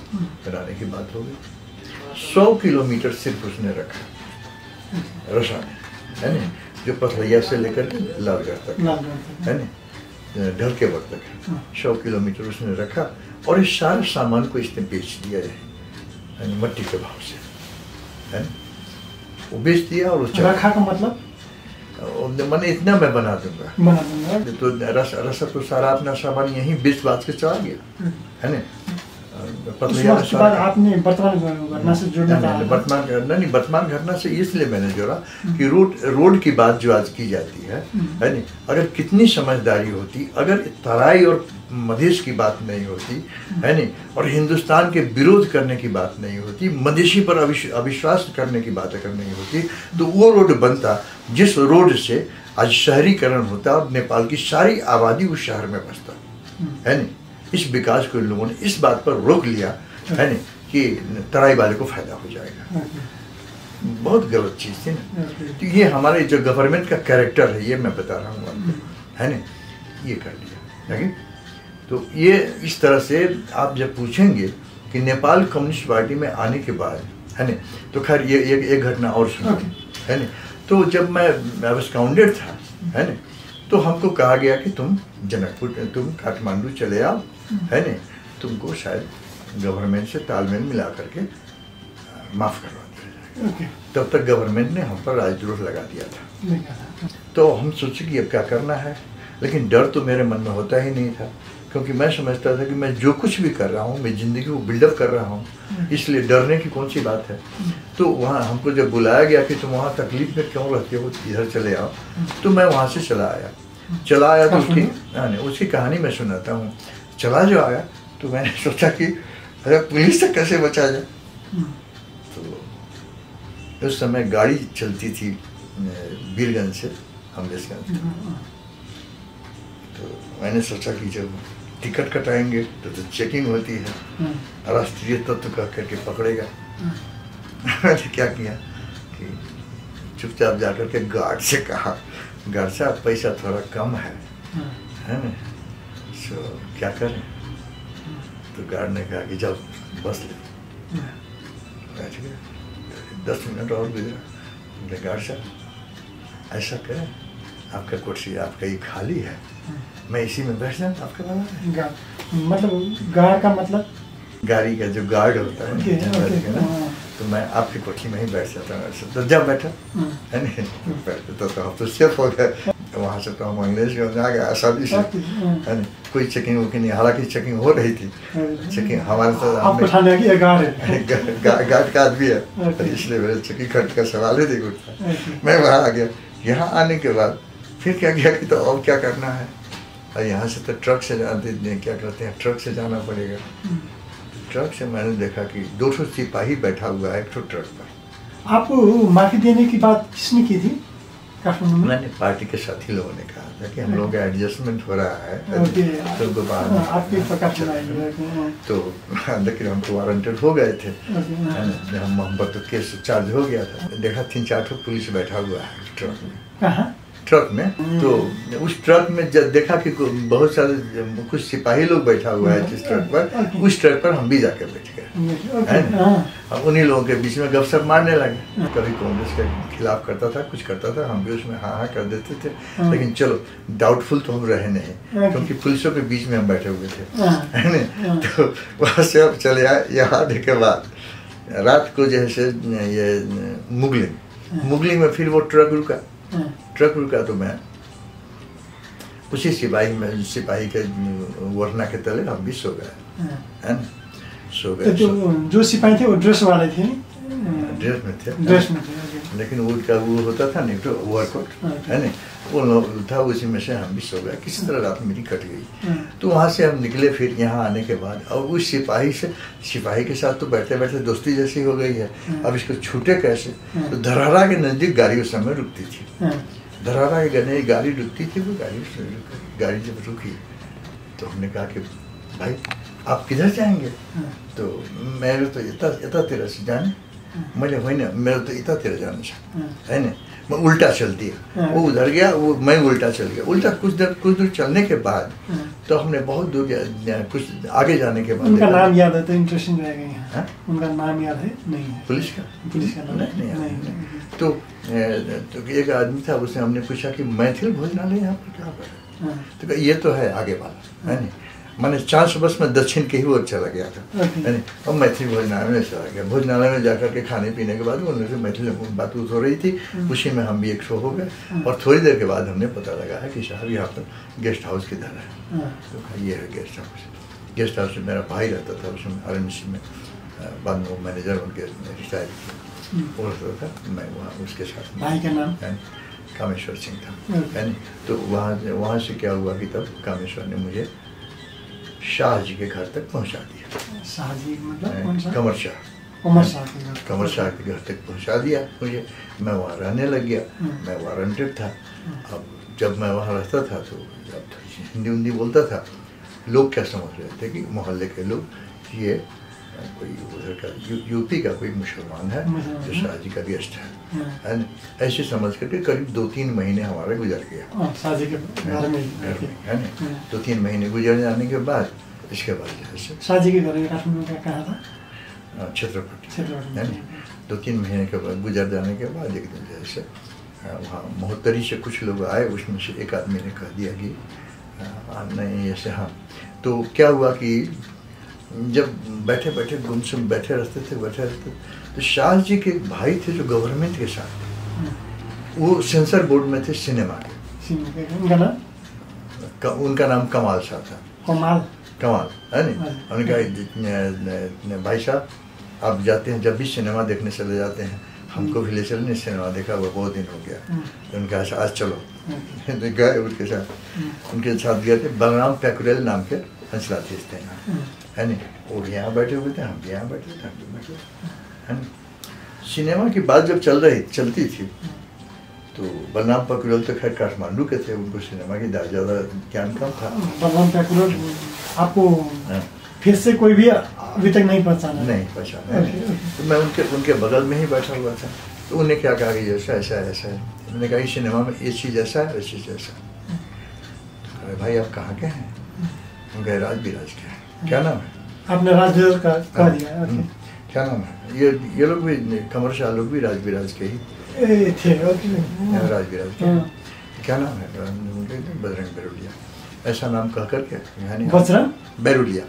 बनाने की बात हो गई। 100 किलोमीटर सिर्फ उसने रखा रशा ने, है ना, जो पथरिया से लेकर के लालगढ़ तक, है ना, ढल के वक्त तक 100 किलोमीटर उसने रखा और इस सारे सामान को इसने बेच दिया है मट्टी के भाव से, है ना। वो बेच दिया और रखा का मतलब मैंने इतना मैं बना दूंगा तो रसा तो सारा अपना सामान यहीं बेच बात के चला गया, है ना। आपने वर्तमान घटना से जोड़ना वर्तमान घटना से इसलिए मैंने जोड़ा कि रोड की बात जो आज की जाती है ना, अगर कितनी समझदारी होती, अगर तराई और मधेश की बात नहीं होती, है ना, और हिंदुस्तान के विरोध करने की बात नहीं होती, मधेशी पर अविश्वास करने की बात अगर नहीं होती, तो वो रोड बनता जिस रोड से आज शहरीकरण होता और नेपाल की सारी आबादी उस शहर में बसता, है ना। इस विकास को लोगों ने इस बात पर रोक लिया, है ना, कि तराई वाले को फायदा हो जाएगा। बहुत गलत चीज़ थी ना। तो ये हमारे जो गवर्नमेंट का कैरेक्टर है, ये मैं बता रहा हूँ आपको, है ना, ये कर लिया। लेकिन तो ये इस तरह से आप जब पूछेंगे कि नेपाल कम्युनिस्ट पार्टी में आने के बाद, है ना, तो खैर ये एक घटना और सुनो, है ना। तो जब मैं स्काउंडेड था, है ना, तो हमको कहा गया कि तुम जनकपुर, तुम काठमांडू चले आओ, है ना, तुमको शायद गवर्नमेंट से तालमेल मिला करके माफ़ करवा दिया जाएगा। तब तक गवर्नमेंट ने हम पर राजद्रोह लगा दिया था। तो हम सोचे कि अब क्या करना है, लेकिन डर तो मेरे मन में होता ही नहीं था, क्योंकि मैं समझता था कि मैं जो कुछ भी कर रहा हूँ, मैं ज़िंदगी को बिल्डअप कर रहा हूँ, इसलिए डरने की कौन सी बात है। तो वहाँ हमको जब बुलाया गया कि तुम वहाँ तकलीफ में क्यों रहते हो, इधर चले आओ, तो मैं वहाँ से चला आया तो उसकी कहानी मैं सुनाता हूँ। चला जो आया तो मैंने सोचा कि अरे पुलिस से कैसे बचा जाए। तो उस समय गाड़ी चलती थी बीरगंज से अमलेशगंज, तो मैंने सोचा कि जब टिकट कटाएंगे तो चेकिंग होती है, राष्ट्रीय तत्व का करके पकड़ेगा। मैंने क्या किया कि चुपचाप जाकर के गार्ड से कहा, गार्ड साहब पैसा थोड़ा कम है ना, सो क्या करें। तो गार्ड ने कहा कि जब बस ले। बैठ गया, 10 मिनट और गुजरा। गार्ड साहब ऐसा करें, आपका कुर्सी आपका ये खाली है, मैं इसी में बैठ जाऊँ आपके वाला। मतलब गार्ड का मतलब गाड़ी का जो गार्ड होता है ना, तो मैं आपकी कोठी में ही बैठ जाता हूँ। तो जब बैठा, है नहीं, बैठे तो हम तो सेफ हो गए। वहाँ से तो हम अंग्रेज में आ गए आसानी से, है ना, कोई चेकिंग वोकिंग नहीं। हालांकि चेकिंग हो रही थी, चेकिंग हमारे साथ गार्ड का आदमी है, इसलिए मेरे चेकिंग खर्च का सवाल ही नहीं उठता। मैं वहाँ आ गया। यहाँ आने के बाद फिर क्या किया कि तो और क्या करना है, और यहाँ से तो ट्रक से क्या करते हैं, ट्रक से जाना पड़ेगा। ट्रक से मैंने देखा कि 200 सिपाही बैठा हुआ है एक ट्रक पर। आपको माफी देने की बात किसने की थी काठमांडू में? मैंने पार्टी के साथी लोगों ने कहा था कि हम लोगों का एडजस्टमेंट हो रहा है, तो लेकिन हम तो वारंटेड हो गए थे, हम पर तो केस चार्ज हो गया था। देखा 3-4 पुलिस बैठा हुआ है ट्रक में। तो उस ट्रक में जब देखा कि बहुत सारे कुछ सिपाही लोग बैठा हुआ है जिस ट्रक पर, उस ट्रक पर हम भी जाकर बैठ गए, है ना। हम उन्हीं लोगों के बीच में गपशप मारने लगे। कभी कांग्रेस के खिलाफ करता था, कुछ करता था, हम भी उसमें हाँ कर देते थे। लेकिन चलो डाउटफुल तो हम रहे नहीं, क्योंकि पुलिसों के बीच में हम बैठे हुए थे, है ना। तो वहाँ से अब चले आए। यहाँ आने के बाद रात को जैसे ये मुगलिंग में फिर वो ट्रक रुका तो मैं उसी सिपाही के वरना के तले हम भी सो गए, है ना, सो गए। जो सिपाही थे वो ड्रेस वाले थे, ड्रेस में थे, लेकिन उनका वो होता था नहीं तो ओवरकोट, है ना, वो था, उसी में से हम भी सो गए। किसी तरह रात मेरी कट गई। तो वहाँ से हम निकले, फिर यहाँ आने के बाद और उस सिपाही के साथ तो बैठते बैठते दोस्ती जैसी हो गई है। अब इसको छूटे कैसे? तो धरहरा के नज़दीक गाड़ी उस समय रुकती थी, धरहरा के गाड़ी रुकती थी। वो गाड़ी जब रुकी तो हमने कहा कि भाई आप किधर जाएंगे? तो मेरे तो इतना तेरा से जाने, मैंने होइन मेरे तो इतना तेरा जाने से, है ना, मैं उल्टा चलती है। वो उधर गया, वो मैं उल्टा चल गया। उल्टा कुछ दूर चलने के बाद तो हमने बहुत दूर कुछ आगे जाने के बाद उनका नाम याद है तो इंटरेस्टिंग रहेगा यहाँ। उनका नाम याद है? नहीं है। पुलिस का नाम नहीं। तो एक आदमी था, उससे हमने पूछा कि मैथिल भोजनालय यहाँ पर कहाँ पर है? तो ये तो है आगे वाला, है ना। मैंने 400 बस में दक्षिण के ही ओर चला गया था, है ना। अब मैथिली भोजनालय में चला गया। भोजनालय में जाकर के खाने पीने के बाद उनसे मैथिली बात हो रही थी, उसी में हम भी एक शो हो गए। और थोड़ी देर के बाद हमने पता लगा है कि साहब यहाँ पर गेस्ट हाउस किधर है। तो ये है गेस्ट हाउस। गेस्ट हाउस में मेरा भाई रहता था, उसमें RNC में, बाद में वो मैनेजर उनके रिटायर वो रहता था। मैं वहाँ उसके साथ, भाई का नाम कामेश्वर सिंह था, है ना। तो वहाँ से क्या हुआ कि तब कामेश्वर ने मुझे शाह जी के घर तक पहुंचा दिया। शाह जी मतलब कौन सा? कमर शाह के घर तक पहुंचा दिया मुझे। मैं वहाँ रहने लग गया। मैं वारंटेड था। अब जब मैं वहाँ रहता था तो जब हिंदी उन्दी बोलता था, लोग क्या समझ रहे थे कि मोहल्ले के लोग ये कोई उधर का यूपी का कोई मुसलमान है जो शाह जी का गेस्ट है। ऐसे समझ करके करीब 2-3 महीने हमारे गुजर गया शाह जी के घर में, है ना। 2-3 महीने गुजर जाने के बाद इसके बाद शाह जी के घर काठमांडू का कहाँ था? छत्रपति, है ना। 2-3 महीने के बाद गुजर जाने के बाद एक दिन जैसे वहाँ महोत्तरी से कुछ लोग आए, उसमें से एक आदमी ने कह दिया कि नहीं ऐसे। हाँ, तो क्या हुआ कि जब बैठे गुमसुम बैठे रहते थे तो शाह जी के भाई थे जो गवर्नमेंट के साथ, वो सेंसर बोर्ड में थे सिनेमा के। उनका नाम कमाल शाह था। कमाल, है ना। उनका भाई साहब आप जाते हैं, जब भी सिनेमा देखने चले जाते हैं, हमको भी ले चलने सिनेमा देखा हुआ बहुत दिन हो गया। तो उनका आज चलो गए उनके साथ गए थे। बलराम पैकुरेल नाम के हंसराज थे यहाँ, है ना। वो यहाँ बैठे हुए थे, हम भी यहाँ बैठे थे, है ना। सिनेमा की बात जब चलती थी तो बलराम पैकुरेल तो खैर काठमांडू के थे, उनको सिनेमा की ज़्यादा ज्ञान कम था। बलराम पैकुरेल आपको फिर से कोई भी अभी तक नहीं पहचाना? नहीं पहचाना। तो मैं उनके बगल में ही बैठा हुआ था। तो उन्हें क्या कहा कि ऐसा है। मैंने कहा सिनेमा में ये चीज़ ऐसा है, वैसी चीज़ ऐसा है। तो कहा भाई आप कहाँ के हैं? हम कहे राज-बिराज के हैं। क्या नाम है? आपने राज-बिराज का कह दिया। क्या नाम है? ये लोग भी, कमर शाह लोग भी राज-बिराज के ही थे। राज-बिराज के। क्या नाम है? बजरंग बैरुलिया। ऐसा नाम कह करके, बजरंग बैरुलिया,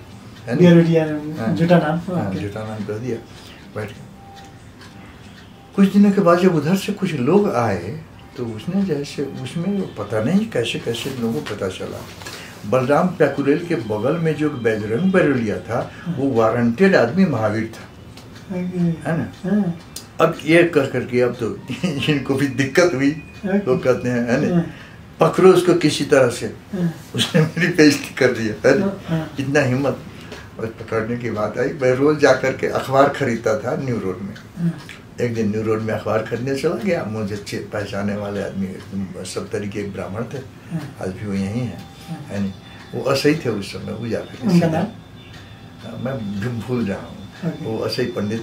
झूठा नाम कह दिया। बैठ के कुछ दिनों के बाद जब उधर से कुछ लोग आए तो उसने जैसे उसमें पता नहीं कैसे लोगों को पता चला, बलराम पैकुरेल के बगल में जो बजरंग बैरुलिया था वो वारंटेड आदमी महावीर था, है ना। अब ये कर करके अब तो इनको भी दिक्कत हुई। लोग कहते हैं, है ना, पकड़ो उसको किसी तरह से। उसने मेरी बेइज्जती कर दी है ना, इतना हिम्मत। और पकड़ने की बात आई। मैं रोज जाकर के अखबार खरीदता था न्यू रोड में। एक दिन न्यू रोड में अखबार खरीदने चला गया। मुझे पहचाने वाले आदमी सब तरीके एक ब्राह्मण थे, आज भी वो यहीं है ना। वो असही थे उस समय। वो जाकर मैं भूल रहा हूँ। वो असही पंडित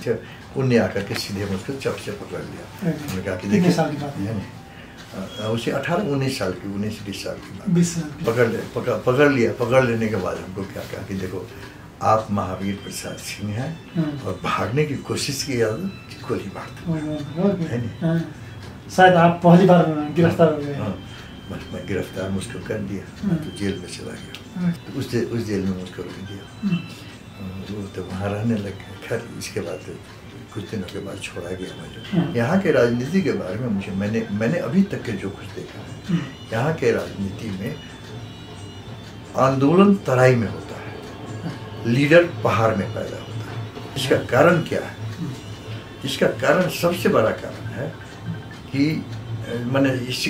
थे। उनने आकर के सीधे मुझको चप से पकड़ लिया। उन्होंने कहा कि देखिए, है ना, उसे 18-19 साल की 19-20 साल की बात। पकड़ लिया। पकड़ लेने के बाद हमको क्या कहा कि देखो आप महावीर प्रसाद सिंह हैं और भागने की कोशिश की गोली मार दो, है ना। शायद आप पहली बार गिरफ्तार हो गए। बस मैं गिरफ्तार मुझको कर दिया, तो जेल में चला गया। तो उस जेल में मुझको रख दिया। वो तो वहाँ रहने लग गया। खैर इसके बाद कुछ दिनों के बाद छोड़ा गया मुझे। यहाँ के राजनीति के बारे में मुझे मैंने अभी तक के जो कुछ देखा है, यहाँ के राजनीति में आंदोलन तराई में होता है, लीडर पहाड़ में पैदा होता है। इसका कारण क्या है? इसका कारण, सबसे बड़ा कारण है कि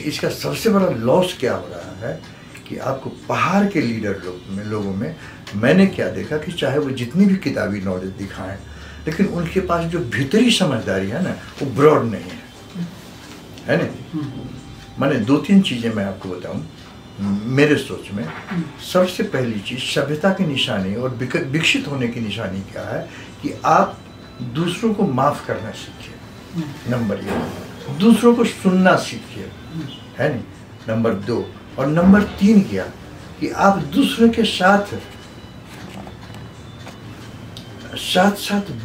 इसका सबसे बड़ा लॉस क्या हो रहा है कि आपको पहाड़ के लीडर लोगों में मैंने क्या देखा कि चाहे वो जितनी भी किताबी नॉलेज दिखाएं, लेकिन उनके पास जो भीतरी समझदारी है ना, वो ब्रॉड नहीं है ना। मैंने 2-3 चीज़ें मैं आपको बताऊं मेरे सोच में। सबसे पहली चीज़, सभ्यता की निशानी और विकसित होने की निशानी क्या है कि आप दूसरों को माफ़ करना सीखिए, नंबर 1। दूसरों को सुनना सीखिए, है नहीं, नंबर 2। और नंबर 3 क्या कि आप दूसरों के साथ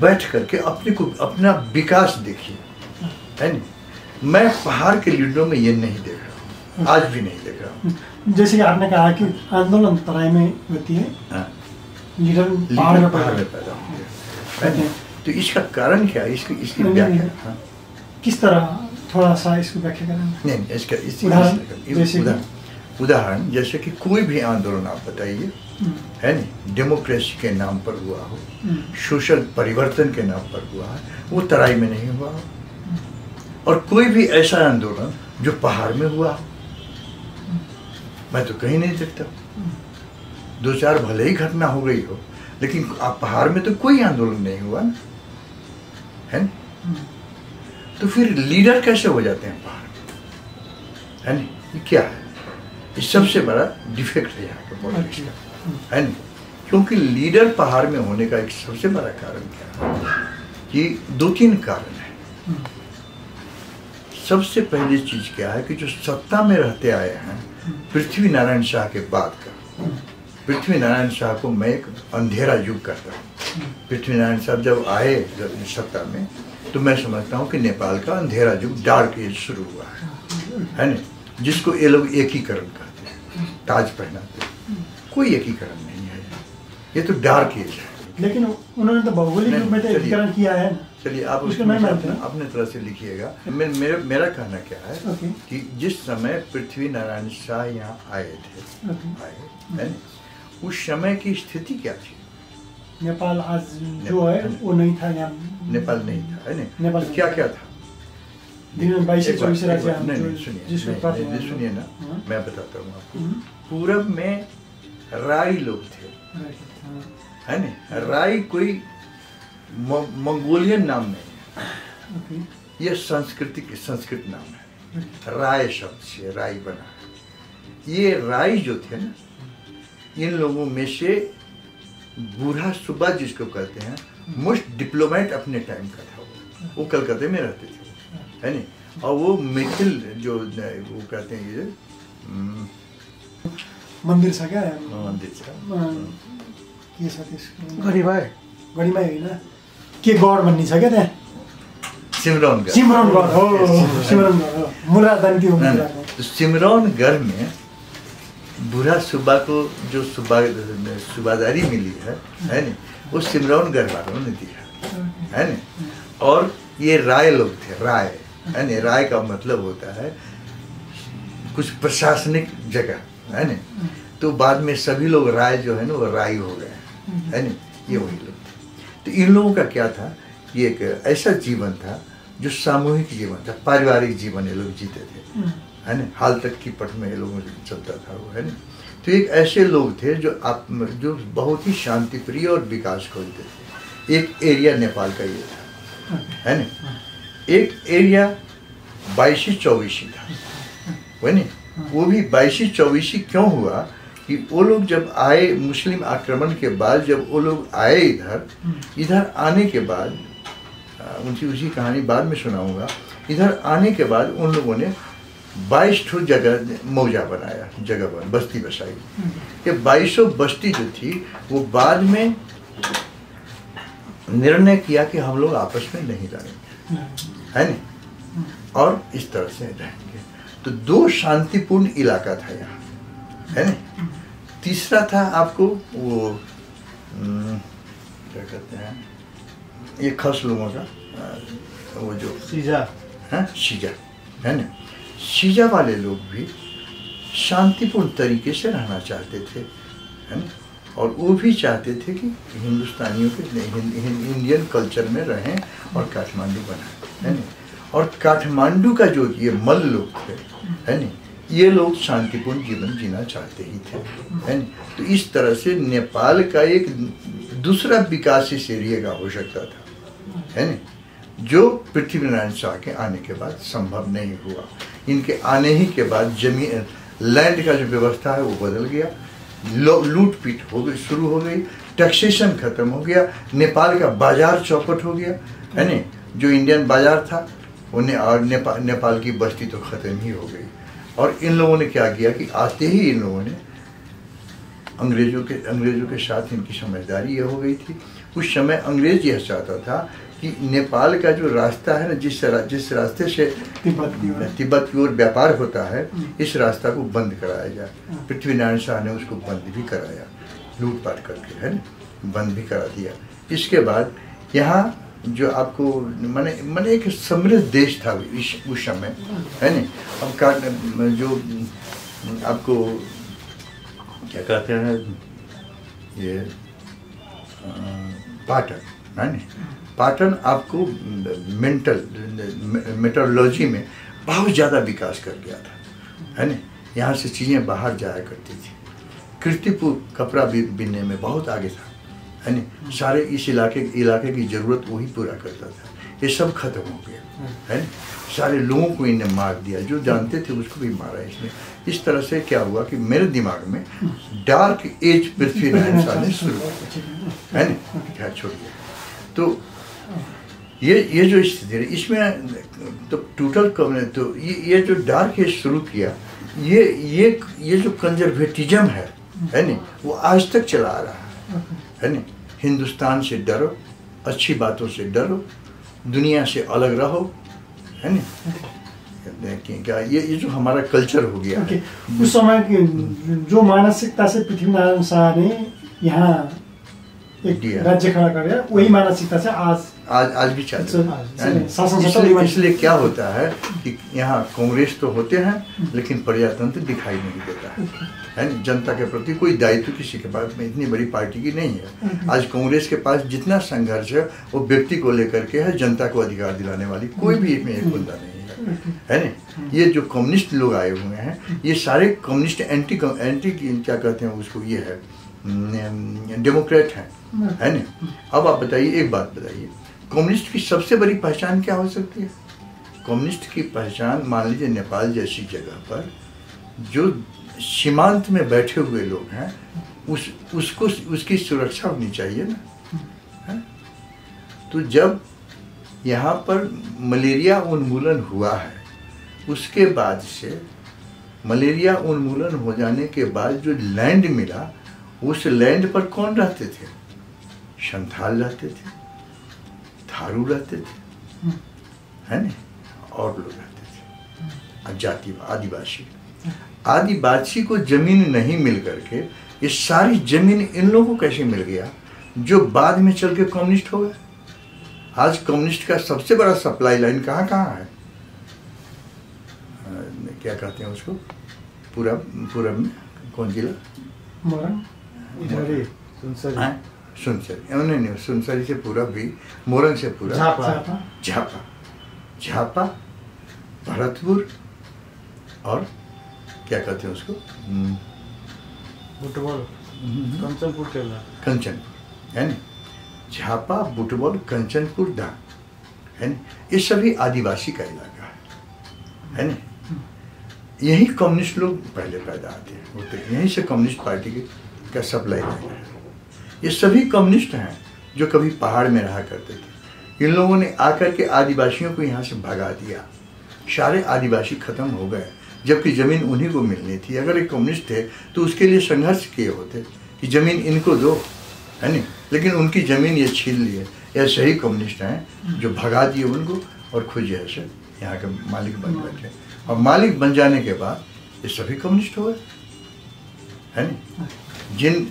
बैठ करके अपना विकास देखिए, है नहीं। मैं पहाड़ के लीडरों में ये नहीं देख रहा हूँ, आज भी नहीं देख रहा हूँ। जैसे कि आपने कहा कि आंदोलन तराई में होती है, लीडर पहाड़ में पैदा होंगे, है। तो इसका कारण क्या है? इसकी व्याख्या किस तरह, थोड़ा सा इसको व्याख्या करें। नहीं, इसका उदाहरण जैसे कि कोई भी आंदोलन आप बताइए, है नहीं, डेमोक्रेसी के नाम पर हुआ हो, सोशल परिवर्तन के नाम पर हुआ है, वो तराई में नहीं हुआ हो। और कोई भी ऐसा आंदोलन जो पहाड़ में हुआ हो, मैं तो कहीं नहीं देखता। 2-4 भले ही घटना हो गई हो, लेकिन आप पहाड़ में तो कोई आंदोलन नहीं हुआ ना, है ना। तो फिर लीडर कैसे हो जाते हैं पहाड़ में, है नहीं? ये क्या है? ये सबसे बड़ा डिफेक्ट है यहाँ पर पॉलिटिक्स का, है नहीं। क्योंकि लीडर पहाड़ में होने का एक सबसे बड़ा कारण क्या है कि 2-3 कारण है। सबसे पहली चीज क्या है कि जो सत्ता में रहते आए हैं पृथ्वी नारायण शाह के बाद का, पृथ्वी नारायण शाह को मैं एक अंधेरा युग कहता हूँ। पृथ्वी नारायण साहब जब आए सत्ता में, तो मैं समझता हूँ कि नेपाल का अंधेरा युग, डार्क एज शुरू हुआ है ना, जिसको ये लोग एकीकरण कहते हैं, ताज पहनाते हैं। कोई एकीकरण नहीं है, ये तो डार्क एज है। लेकिन उन्होंने तो भौगोलिक रूप में तो एकीकरण किया है। चलिए आप उसको अपने तरह से लिखिएगा। मेरा कहना क्या है कि जिस समय पृथ्वी नारायण शाह यहाँ आए थे, है ना, उस समय की स्थिति क्या थी? नेपाल आज जो है वो नहीं था, यहाँ नेपाल नहीं था, है ना। तो क्या क्या था? दिन में 22-24 राज्य। सुनिए ना, मैं बताता हूँ आपको। पूरब में राई लोग थे, है ना। राई कोई मंगोलियन नाम नहीं है, ये संस्कृत नाम है। राय शब्द से राई बना है। ये राई जो थे ना, इन लोगों में से बूढ़ा सुब्बा जिसको कहते हैं, मोस्ट डिप्लोमेट अपने टाइम का था। वो कलकत्ते में रहते थे, है नहीं। और वो मैथिल जो वो कहते हैं, ये मंदिर सा क्या है, मंदिर सा के साथ गढीमा होइन के गढ भन्ने छ क्या त्यहाँ, सिमरौनगढ हो, सिमरौनगढ मुरादानी हो। सिमरौनगढ़ में बूढ़ा सुब्बा को जो सूबादारी मिली है ना, वो सिमरौनगढ़ वालों ने दिया, है ना। और ये राय लोग थे, राय, है ना। राय का मतलब होता है कुछ प्रशासनिक जगह, है ना। तो बाद में सभी लोग राय जो है ना, वो राई हो गए, है ना। ये वही लोग थे। तो इन लोगों का क्या था कि एक ऐसा जीवन था जो सामूहिक जीवन था, पारिवारिक जीवन ये लोग जीते थे, है ना। हाल तक की पट में ये लोगों से चलता था वो, है ना। तो एक ऐसे लोग थे जो बहुत ही शांति प्रिय और विकास खोजते थे। एक एरिया नेपाल का ये था, है ना। एक एरिया 22-24 था, है ना। वो भी 22-24 क्यों हुआ कि वो लोग जब आए, मुस्लिम आक्रमण के बाद जब वो लोग आए इधर आने के बाद, उनकी उसी कहानी बाद में सुनाऊंगा। इधर आने के बाद उन लोगों ने 22 ठो जगह मौजा बनाया, जगह बस्ती बसाई। ये 2200 बस्ती जो थी वो बाद में निर्णय किया कि हम लोग आपस में नहीं रहेंगे, है ना, और इस तरह से रहेंगे। तो 2 शांतिपूर्ण इलाका था यहाँ, है ना। तीसरा था आपको वो क्या कहते हैं, ये खस लोगों का, वो जो शीजा है, शीजा है ना, शीजा वाले लोग भी शांतिपूर्ण तरीके से रहना चाहते थे, है ना, और वो भी चाहते थे कि हिंदुस्तानियों के इंडियन कल्चर में रहें और काठमांडू बनाएं, है ना। और काठमांडू का जो ये मल लोग थे, है ना, ये लोग शांतिपूर्ण जीवन जीना चाहते ही थे, है ना। तो इस तरह से नेपाल का एक दूसरा विकास इस एरिया का हो सकता था, है ना, जो पृथ्वीनारायण शाह के आने के बाद संभव नहीं हुआ। इनके आने ही के बाद जमीन लैंड का जो व्यवस्था है वो बदल गया, लूट पीट हो गई, शुरू हो गई, टैक्सेशन खत्म हो गया, नेपाल का बाजार चौपट हो गया, है ना। जो इंडियन बाजार था उन्हें, और नेपाल की बस्ती तो खत्म ही हो गई। और इन लोगों ने क्या किया कि आते ही इन लोगों ने अंग्रेजों के साथ इनकी समझदारी ये हो गई थी। उस समय अंग्रेज यह चाहता था कि नेपाल का जो रास्ता है ना, जिस रास्ते से तिब्बत की ओर व्यापार होता है, इस रास्ता को बंद कराया जाए। पृथ्वीनारायण शाह ने उसको बंद भी कराया, लूटपाट करके, है ना, बंद भी करा दिया। इसके बाद यहाँ जो आपको मैंने एक समृद्ध देश था उस समय, है ना। अब जो आपको क्या कहते हैं ये पाटन, है ना, पाटन आपको मेटरोलॉजी में बहुत ज़्यादा विकास कर गया था, है ना। यहाँ से चीज़ें बाहर जाया करती थी। कीर्तिपुर कपड़ा बिनने में बहुत आगे था, है ना। सारे इस इलाके की ज़रूरत वही पूरा करता था। ये सब खत्म हो गया, है ना। सारे लोगों को इन्हें मार दिया, जो जानते थे उसको भी मारा इसने। इस तरह से क्या हुआ कि मेरे दिमाग में डार्क एज पृथ्वीनारायण शाह ने शुरू किया, है ना, क्या छोड़ दिया। तो ये जो स्थिति है इसमें तो टोटल तो ये जो डार्क एज शुरू किया, ये जो कंजर्वेटिज्म है ना, वो आज तक चला आ रहा है ना। हिंदुस्तान से डरो, अच्छी बातों से डरो, दुनिया से अलग रहो, है ना। क्या ये जो हमारा कल्चर हो गया है। उस समय की जो मानसिकता से पृथ्वीनारायण शाह ने यहाँ एक राज्य खड़ा कर दिया, वही मानसिकता से आज भी चलता है। इसलिए क्या होता है कि यहाँ कांग्रेस तो होते हैं लेकिन प्रजातंत्र दिखाई नहीं देता है ना। जनता के प्रति कोई दायित्व किसी के पास में इतनी बड़ी पार्टी की नहीं है। आज कांग्रेस के पास जितना संघर्ष है वो व्यक्ति को लेकर के है, जनता को अधिकार दिलाने वाली कोई भी इसमें एक बंदा नहीं है ना। ये जो कम्युनिस्ट लोग आए हुए हैं, ये सारे कम्युनिस्ट एंटी क्या कहते हैं उसको, ये है डेमोक्रेट है ना। अब आप बताइए, एक बात बताइए, कम्युनिस्ट की सबसे बड़ी पहचान क्या हो सकती है? कम्युनिस्ट की पहचान, मान लीजिए नेपाल जैसी जगह पर जो सीमांत में बैठे हुए लोग हैं, उसकी सुरक्षा होनी चाहिए ना, है? तो जब यहाँ पर मलेरिया उन्मूलन हुआ है, उसके बाद से मलेरिया उन्मूलन हो जाने के बाद जो लैंड मिला, उस लैंड पर कौन रहते थे? संथाल रहते थे, थारू रहते थे, है ना, और लोग रहते थे, जाति आदिवासी को जमीन नहीं मिल करके ये सारी जमीन इन लोगों को कैसे मिल गया, जो बाद में चल के कम्युनिस्ट हो गए। आज कम्युनिस्ट का सबसे बड़ा सप्लाई लाइन कहाँ है? क्या कहते हैं उसको, पूरब में कौन जिला? सुनसरी नहीं, सुनसरी से पूरब भी, मोरंग से पूरब, झापा, भरतपुर, और क्या कहते हैं उसको, कंचनपुर, है ना। झापा, बुटबॉल, कंचनपुर, धाम, है ना। ये सभी आदिवासी का इलाका है ना। यही कम्युनिस्ट लोग पहले पैदा होते हैं, यहीं से कम्युनिस्ट पार्टी का सप्लाई लाइन है। ये सभी कम्युनिस्ट हैं जो कभी पहाड़ में रहा करते थे। इन लोगों ने आकर के आदिवासियों को यहाँ से भगा दिया, सारे आदिवासी खत्म हो गए, जबकि ज़मीन उन्हीं को मिलनी थी। अगर एक कम्युनिस्ट थे तो उसके लिए संघर्ष किए होते कि ज़मीन इनको दो, है नहीं, लेकिन उनकी ज़मीन ये छीन लिए। ये सही कम्युनिस्ट हैं जो भगा दिए उनको और खुद जो है यहाँ के मालिक बन बैठे। और मालिक बन जाने के बाद ये सभी कम्युनिस्ट हो गए, है नहीं।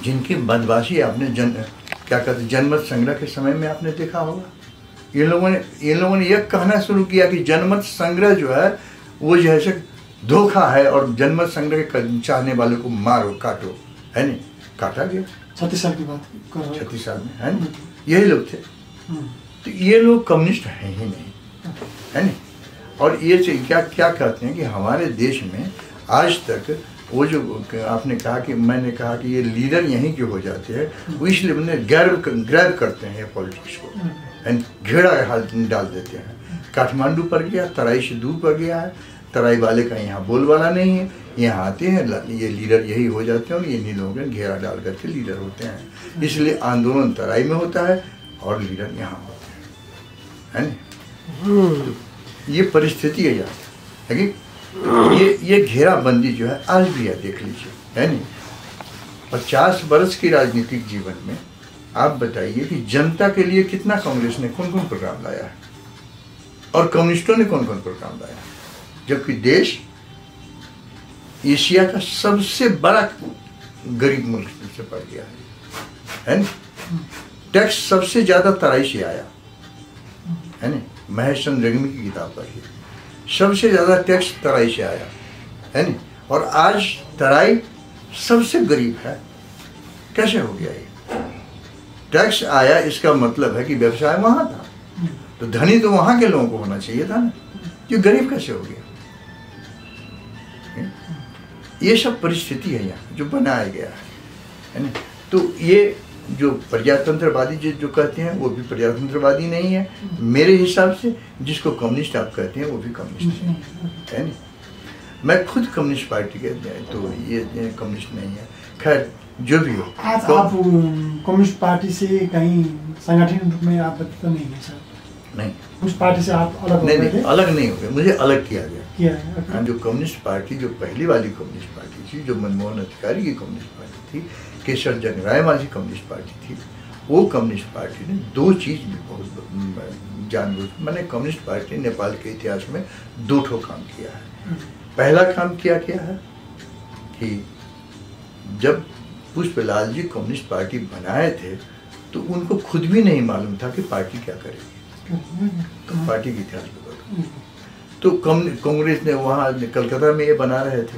जिनकी बदमाशी आपने क्या कहते जनमत संग्रह के समय में आपने देखा होगा, इन लोगों ने यह कहना शुरू किया कि जनमत संग्रह जो है वो जो है धोखा है और जनमत संग्रह के चाहने वालों को मारो काटो, है नहीं, काटा गया 36 साल की बात कर रहे हैं। 36 साल में, है ना, यही लोग थे। तो ये लोग कम्युनिस्ट हैं ही नहीं, है नहीं। और ये क्या क्या कहते हैं कि हमारे देश में आज तक वो जो आपने कहा कि मैंने कहा कि ये लीडर यहीं के हो जाते हैं, वो इसलिए मैंने ग्रैब करते हैं पॉलिटिक्स को, एंड घेरा डाल देते हैं। काठमांडू पर गया, तराई से दूर पर गया है, तराई वाले का यहाँ बोलबाला नहीं है, यहाँ आते हैं, ये लीडर यही हो जाते हैं और इन्हीं लोगों के घेरा डाल करके लीडर होते हैं। इसलिए आंदोलन तराई में होता है और लीडर यहाँ होते हैं, है ना। तो ये परिस्थिति है यहाँ, है कि ये घेराबंदी जो है आज भी है, देख लीजिए, है नहीं। 50 वर्ष के राजनीतिक जीवन में आप बताइए कि जनता के लिए कितना कांग्रेस ने कौन कौन प्रोग्राम लाया है और कम्युनिस्टों ने कौन कौन प्रोग्राम लाया है, जबकि देश एशिया का सबसे बड़ा गरीब मुल्क से पड़ गया है ना। टैक्स सबसे ज्यादा तराई से आया, है ना, महेश चंद्र रेग्मी की किताब पढ़िए, सबसे ज्यादा टैक्स तराई से आया, है ना। और आज तराई सबसे गरीब है, कैसे हो गया ये? टैक्स आया, इसका मतलब है कि व्यवसाय वहां था, तो धनी तो वहां के लोगों को होना चाहिए था ना, ये गरीब कैसे हो गया? ये सब परिस्थिति है यहाँ जो बनाया गया है ना। तो ये जो प्रजातंत्रवादी जो कहते हैं वो भी प्रजातंत्रवादी नहीं है मेरे हिसाब से, जिसको कम्युनिस्ट आप कहते हैं वो भी कम्युनिस्ट है ना। मैं खुद कम्युनिस्ट पार्टी के, तो ये कम्युनिस्ट नहीं है। खैर जो भी हो, आज तो आप कम्युनिस्ट पार्टी से कहीं संगठन रूप में आप तो नहीं है सर? नहीं, उस पार्टी से आप अलग नहीं, अलग नहीं हो गए, मुझे अलग किया गया। okay. जो कम्युनिस्ट पार्टी, जो पहली वाली कम्युनिस्ट पार्टी थी, जो मनमोहन अधिकारी की कम्युनिस्ट पार्टी थी, केशर जंगराय माझी कम्युनिस्ट पार्टी थी, वो कम्युनिस्ट पार्टी ने दो चीज भी बहुत जानबूझ, मैंने कम्युनिस्ट पार्टी नेपाल के इतिहास में दो ठो काम किया है। पहला काम क्या किया है कि जब पुष्पलाल जी कम्युनिस्ट पार्टी बनाए थे तो उनको खुद भी नहीं मालूम था कि पार्टी क्या करेगी, पार्टी के इतिहास में। तो कांग्रेस ने वहाँ कलकत्ता में ये बना रहे थे,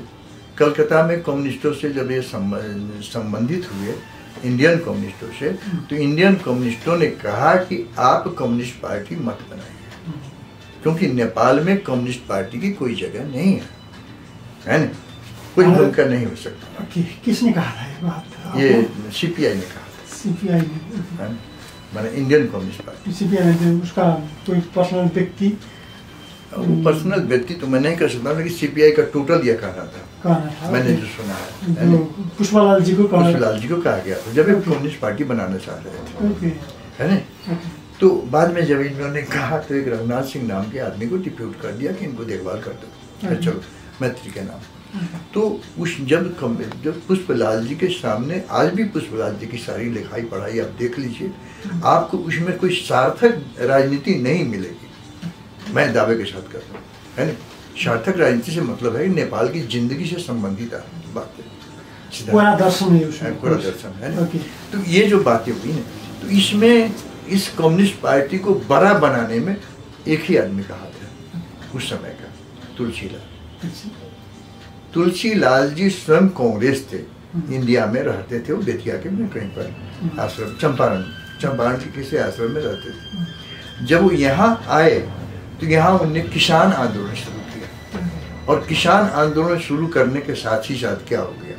कलकत्ता में कम्युनिस्टों से जब ये संबंधित हुए इंडियन कम्युनिस्टों से, तो इंडियन कम्युनिस्टों ने कहा कि आप कम्युनिस्ट पार्टी मत बनाइए, क्योंकि नेपाल में कम्युनिस्ट पार्टी की कोई जगह नहीं है ना, कोई भूमिका नहीं हो सकता। किसने कहा था ये बात? ये सीपीआई ने कहा था। सीपीआई ने, मैंने इंडियन कम्युनिस्ट पार्टी। सीपीआई ने, उसका कोई पर्सनल व्यक्ति, पर्सनल व्यक्ति तो मैं नहीं कर सकता, लेकिन सीपीआई का टोटल यह कहना था, मैंने जो सुना है। पुष्पलाल जी को कहा गया था जब एक कम्युनिस्ट पार्टी बनाना चाह रहे थे, है ना। तो बाद में जब इन्होंने कहा तो एक रघुनाथ सिंह नाम के आदमी को डिप्यूट कर दिया कि इनको देखभाल कर दो, चलो मैत्री के नाम। तो उस जब पुष्पलाल जी के सामने, आज भी पुष्पलाल जी की सारी लिखाई पढ़ाई आप देख लीजिए, आपको उसमें कोई सार्थक राजनीति नहीं मिलेगी, मैं दावे के साथ कहता हूँ, है ना। सार्थक राजनीति से मतलब है नेपाल की जिंदगी से संबंधित बातें, पूरा दर्शन है उसमें, पूरा दर्शन है ना। तो ये जो बातें हुई ना, तो इसमें इस कम्युनिस्ट पार्टी को बड़ा बनाने में एक ही आदमी का हाथ है उस समय का, तुलसीलाल। तुलसीलाल जी स्वयं कांग्रेस थे, इंडिया में रहते थे, वो बेतिया के में कहीं पर आश्रम, चंपारण के किसी आश्रम में रहते थे। जब वो यहाँ आए तो यहाँ उन्होंने किसान आंदोलन शुरू किया, और किसान आंदोलन शुरू करने के साथ ही साथ क्या हो गया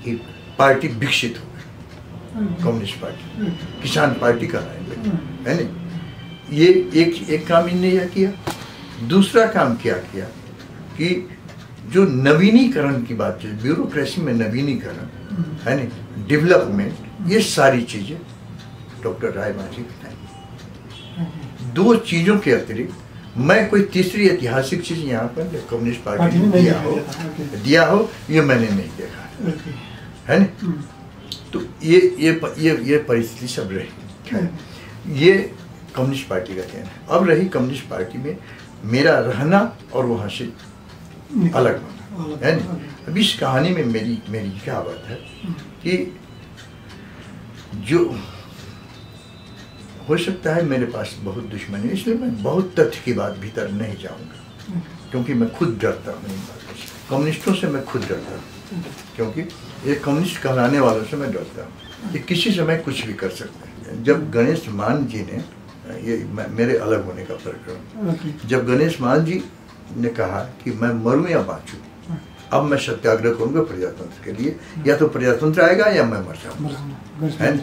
कि पार्टी विकसित हो गई, कम्युनिस्ट पार्टी किसान पार्टी कहलाने लगी, है ना। ये एक काम इन्होंने यह किया। दूसरा काम क्या किया कि जो नवीनीकरण की बात है, ब्यूरोक्रेसी में नवीनीकरण, है ना, डेवलपमेंट, ये सारी चीजें डॉक्टर राय माझी बताएंगे। दो चीजों के अतिरिक्त मैं कोई तीसरी ऐतिहासिक चीज यहाँ पर कम्युनिस्ट पार्टी ने दिया हो ये मैंने नहीं देखा, है ना। तो ये परिस्थिति सब रही, ये कम्युनिस्ट पार्टी का कहना है। अब रही कम्युनिस्ट पार्टी में मेरा रहना और वहाँ से अलग होना, है ना। अब इस कहानी में मेरी क्या बात है कि जो हो सकता है मेरे पास बहुत दुश्मनी, इसलिए मैं बहुत तथ्य की बात भीतर नहीं जाऊंगा, क्योंकि मैं खुद डरता हूँ इन बातों से। कम्युनिस्टों से मैं खुद डरता हूँ, क्योंकि ये कम्युनिस्ट कहलाने वालों से मैं डरता हूँ। ये किसी समय कुछ भी कर सकते हैं। जब गणेश मान जी ने, ये मेरे अलग होने का प्रकरण, जब गणेश मान जी ने कहा कि मैं मरूं या बाँचूं, अब मैं सत्याग्रह करूंगा प्रजातंत्र के लिए, या तो प्रजातंत्र आएगा या मैं मर जाऊंगा, है ना।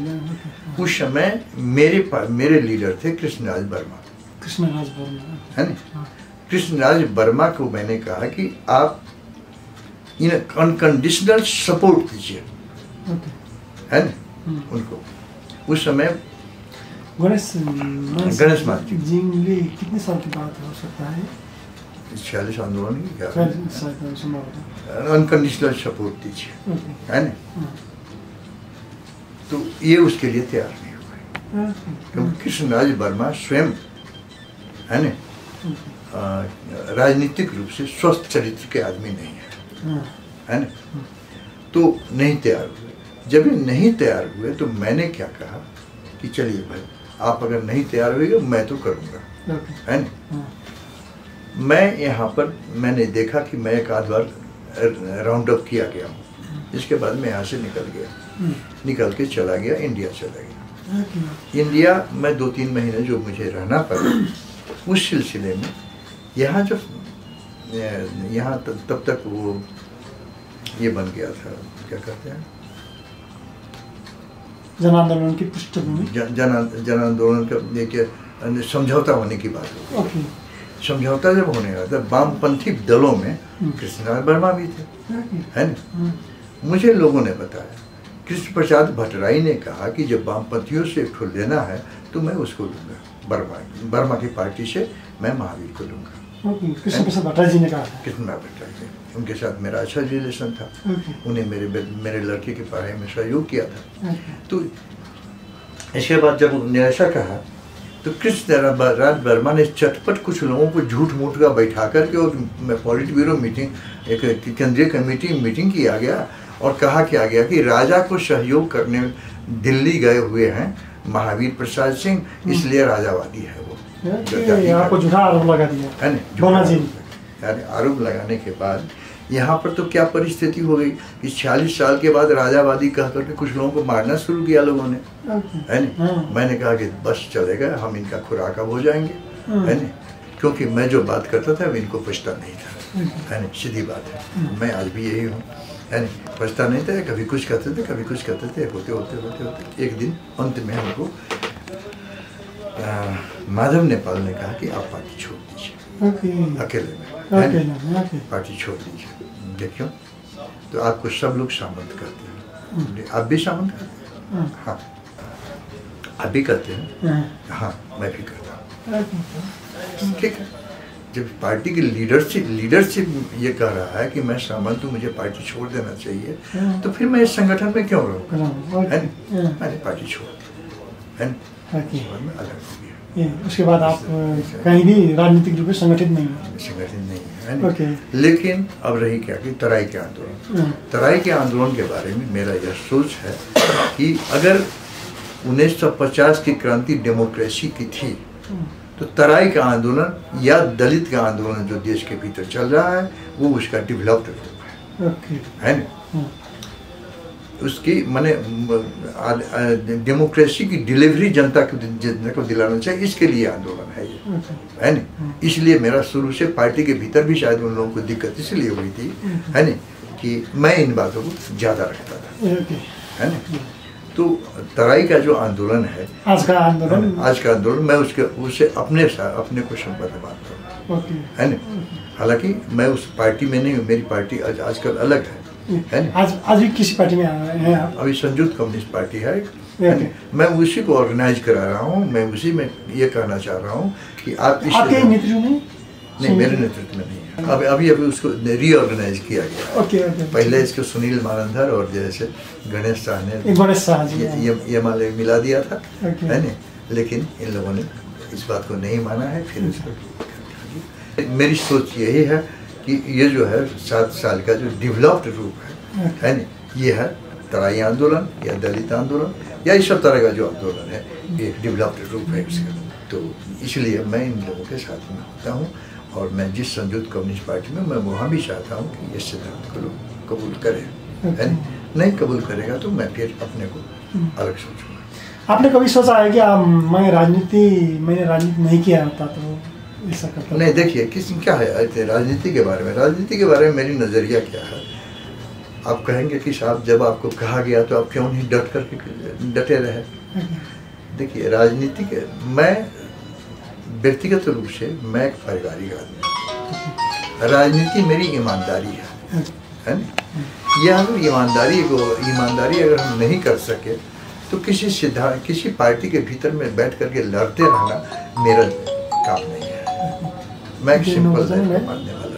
उस समय मेरे लीडर थे कृष्णराज वर्मा, है ना। कृष्णराज वर्मा को मैंने कहा कि आप इन अनकंडीशनल सपोर्ट दीजिए, है ना उनको। उस समय गणेश मान जी कितने साल की बात हो सकता है? 46 आंदोलन की क्या अनकंडीशनल सपोर्ट दीजिए, है ना। तो ये उसके लिए तैयार नहीं हुए, क्योंकि कृष्णराज वर्मा स्वयं, है ना, राजनीतिक रूप से स्वस्थ चरित्र के आदमी नहीं है ना। तो नहीं तैयार हुए। जब ये नहीं तैयार हुए तो मैंने क्या कहा कि चलिए भाई, आप अगर नहीं तैयार हुए मैं तो करूँगा, है ना। मैं यहाँ पर मैंने देखा कि मैं एक आध बार राउंड अप किया गया हूँ, इसके बाद मैं यहाँ से निकल के चला गया, इंडिया चला गया। इंडिया में 2-3 महीने जो मुझे रहना पड़ा, उस सिलसिले में यहाँ तब तक वो ये बन गया था, क्या कहते हैं, जन आंदोलन की पृष्ठभूमि, जन आंदोलन का देखिए समझौता होने की बात हो। समझौता जब होने लगा था, वामपंथी दलों में कृष्णराज वर्मा भी थे, है ना। मुझे लोगों ने बताया, कृष्ण प्रसाद भट्टराई ने कहा कि जब वामपंथियों से एक ठो लेना है तो मैं उसको लूँगा, वर्मा की पार्टी से मैं महावीर को लूँगा। कृष्ण प्रसाद भट्टराई जी ने कहा? कृष्ण भट्टराई जी, उनके साथ मेरा अच्छा रिलेशन था। उन्हें मेरे लड़के की पढ़ाई में सहयोग किया था। तो इसके बाद जब उन्होंने ऐसा कहा तो कृष्णराज वर्मा ने चटपट कुछ लोगों को झूठ मूठ का बैठा करके, और पॉलिट ब्यूरो मीटिंग, एक केंद्रीय कमेटी मीटिंग किया गया, और कहा क्या गया कि राजा को सहयोग करने दिल्ली गए हुए हैं महावीर प्रसाद सिंह, इसलिए राजावादी है वो। आपको झूठा आरोप लगा दिया, है ना। आरोप लगाने के बाद यहाँ पर तो क्या परिस्थिति हो गई कि 46 साल के बाद राजावादी कह करके कुछ लोगों को मारना शुरू किया लोगों ने, है ना। मैंने कहा कि बस चलेगा, हम इनका खुराक अब हो जाएंगे, है ना, क्योंकि मैं जो बात करता था इनको पछता नहीं था, है ना। सीधी बात है, मैं आज भी यही हूँ, है ना। पछता नहीं था, कभी कुछ कहते थे, कभी कुछ कहते थे। होते एक दिन अंत में हमको माधव नेपाल ने कहा कि आप पार्टी छोड़ दीजिए, अकेले में पार्टी छोड़ दीजिए। देखियो, तो आपको सब लोग सामंत करते हैं, आप भी सामंत करते हैं? हाँ, आप भी करते हैं? हाँ, मैं भी करता हूँ। ठीक है। जब पार्टी की लीडरशिप ये कह रहा है कि मैं सामंत हूँ, मुझे पार्टी छोड़ देना चाहिए, तो फिर मैं इस संगठन में क्यों रहूँगा, है ना। मैंने पार्टी छोड़ दी, है ना, मैं अलग हो गया। उसके बाद आप कहीं भी राजनीतिक रूप से संगठित नहीं है ना। लेकिन अब रही क्या कि तराई के आंदोलन, तराई के आंदोलन के बारे में मेरा यह सोच है कि अगर 1950 की क्रांति डेमोक्रेसी की थी, तो तराई का आंदोलन या दलित का आंदोलन जो देश के भीतर चल रहा है वो उसका डेवलप्ड रूप है ना। उसकी माने डेमोक्रेसी की डिलीवरी जनता को दिलाना चाहिए, इसके लिए आंदोलन है ये, है ना। इसलिए मेरा शुरू से पार्टी के भीतर भी शायद उन लोगों को दिक्कत इसलिए हुई थी, है ना, कि मैं इन बातों को ज़्यादा रखता था, है ना। तो तराई का जो आंदोलन है, आज का आंदोलन मैं उससे अपने को संबद्ध मानता हूँ, है ना। हालांकि मैं उस पार्टी में नहीं हूँ, मेरी पार्टी आजकल अलग है ना। आज भी किसी पार्टी में हैं आप? अभी संयुक्त कम्युनिस्ट पार्टी है, मैं उसी को ऑर्गेनाइज करा रहा हूँ। मैं उसी में ये कहना चाह रहा हूँ कि आप आपके नेतृत्व में नहीं, मेरे नेतृत्व में नहीं है। अभी उसको रीऑर्गेनाइज किया गया है। पहले इसको सुनील मानंदर और जैसे गणेश शाह ने ये माले मिला दिया था, है ना। लेकिन इन लोगों ने इस बात को नहीं माना है। फिर उसको मेरी सोच यही है कि ये जो है 7 साल का जो डेवलप्ड रूप है ना, ये है तराई आंदोलन या दलित आंदोलन या इस सब तरह का जो आंदोलन है ये डेवलप्ड रूप है इसका। तो इसलिए मैं इन लोगों के साथ में होता हूँ और मैं जिस संयुक्त कम्युनिस्ट पार्टी में मैं वहाँ भी चाहता हूँ कि ये सिद्धांत को लोग कबूल करें, है नहीं कबूल करेगा तो मैं फिर अपने को अलग सोचूंगा। आपने कभी सोचा है कि मैंने राजनीति नहीं किया होता तो ऐसा करता? नहीं, देखिए क्या है राजनीति के बारे में मेरी नज़रिया क्या है। आप कहेंगे कि साहब जब आपको कहा गया तो आप क्यों नहीं डटे रहे। देखिए राजनीति के मैं व्यक्तिगत रूप से मैं एक पारिवारिक आदमी, राजनीति मेरी ईमानदारी है ना। यह अगर ईमानदारी अगर हम नहीं कर सके तो किसी पार्टी के भीतर में बैठ करके लड़ते रहना मेरा काम नहीं है। मैं सिंपल मानने वाला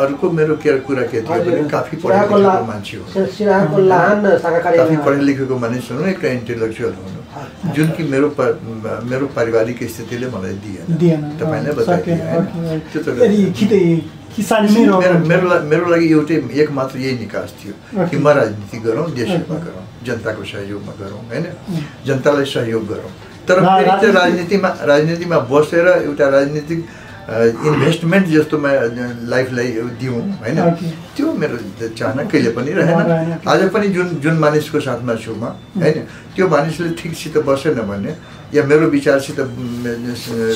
अर्को मेरो कुरा के थियो काफी पढेको मान्छे हो, काफी पढे लेखेको मानिस हुनु, एक इन्टेलेक्चुअल हुनु, जुन कि मेरो पारिवारिक स्थितिले मलाई दिएन। तपाईले बताइदिए मेरो लागि एउटै एक मात्र यही निकास थियो कि म राजनीति गरौँ, देश सेवा गरौँ, जनताको सहयोगमा गरौँ, हैन, जनतालाई सहयोग गरौँ। तर फेरि राजनीतिमा बसेर एउटा राजनीतिक इन्भेस्टमेन्ट जस्तो मैं लाइफलाई दिउँ, हैन, त्यो मेरो चाहना कहिले पनि रहेन। आज पनि जुन मानिसको साथमा छु म, हैन, त्यो मानिसले ठिकसित बसेन भने या मेरो विचारसित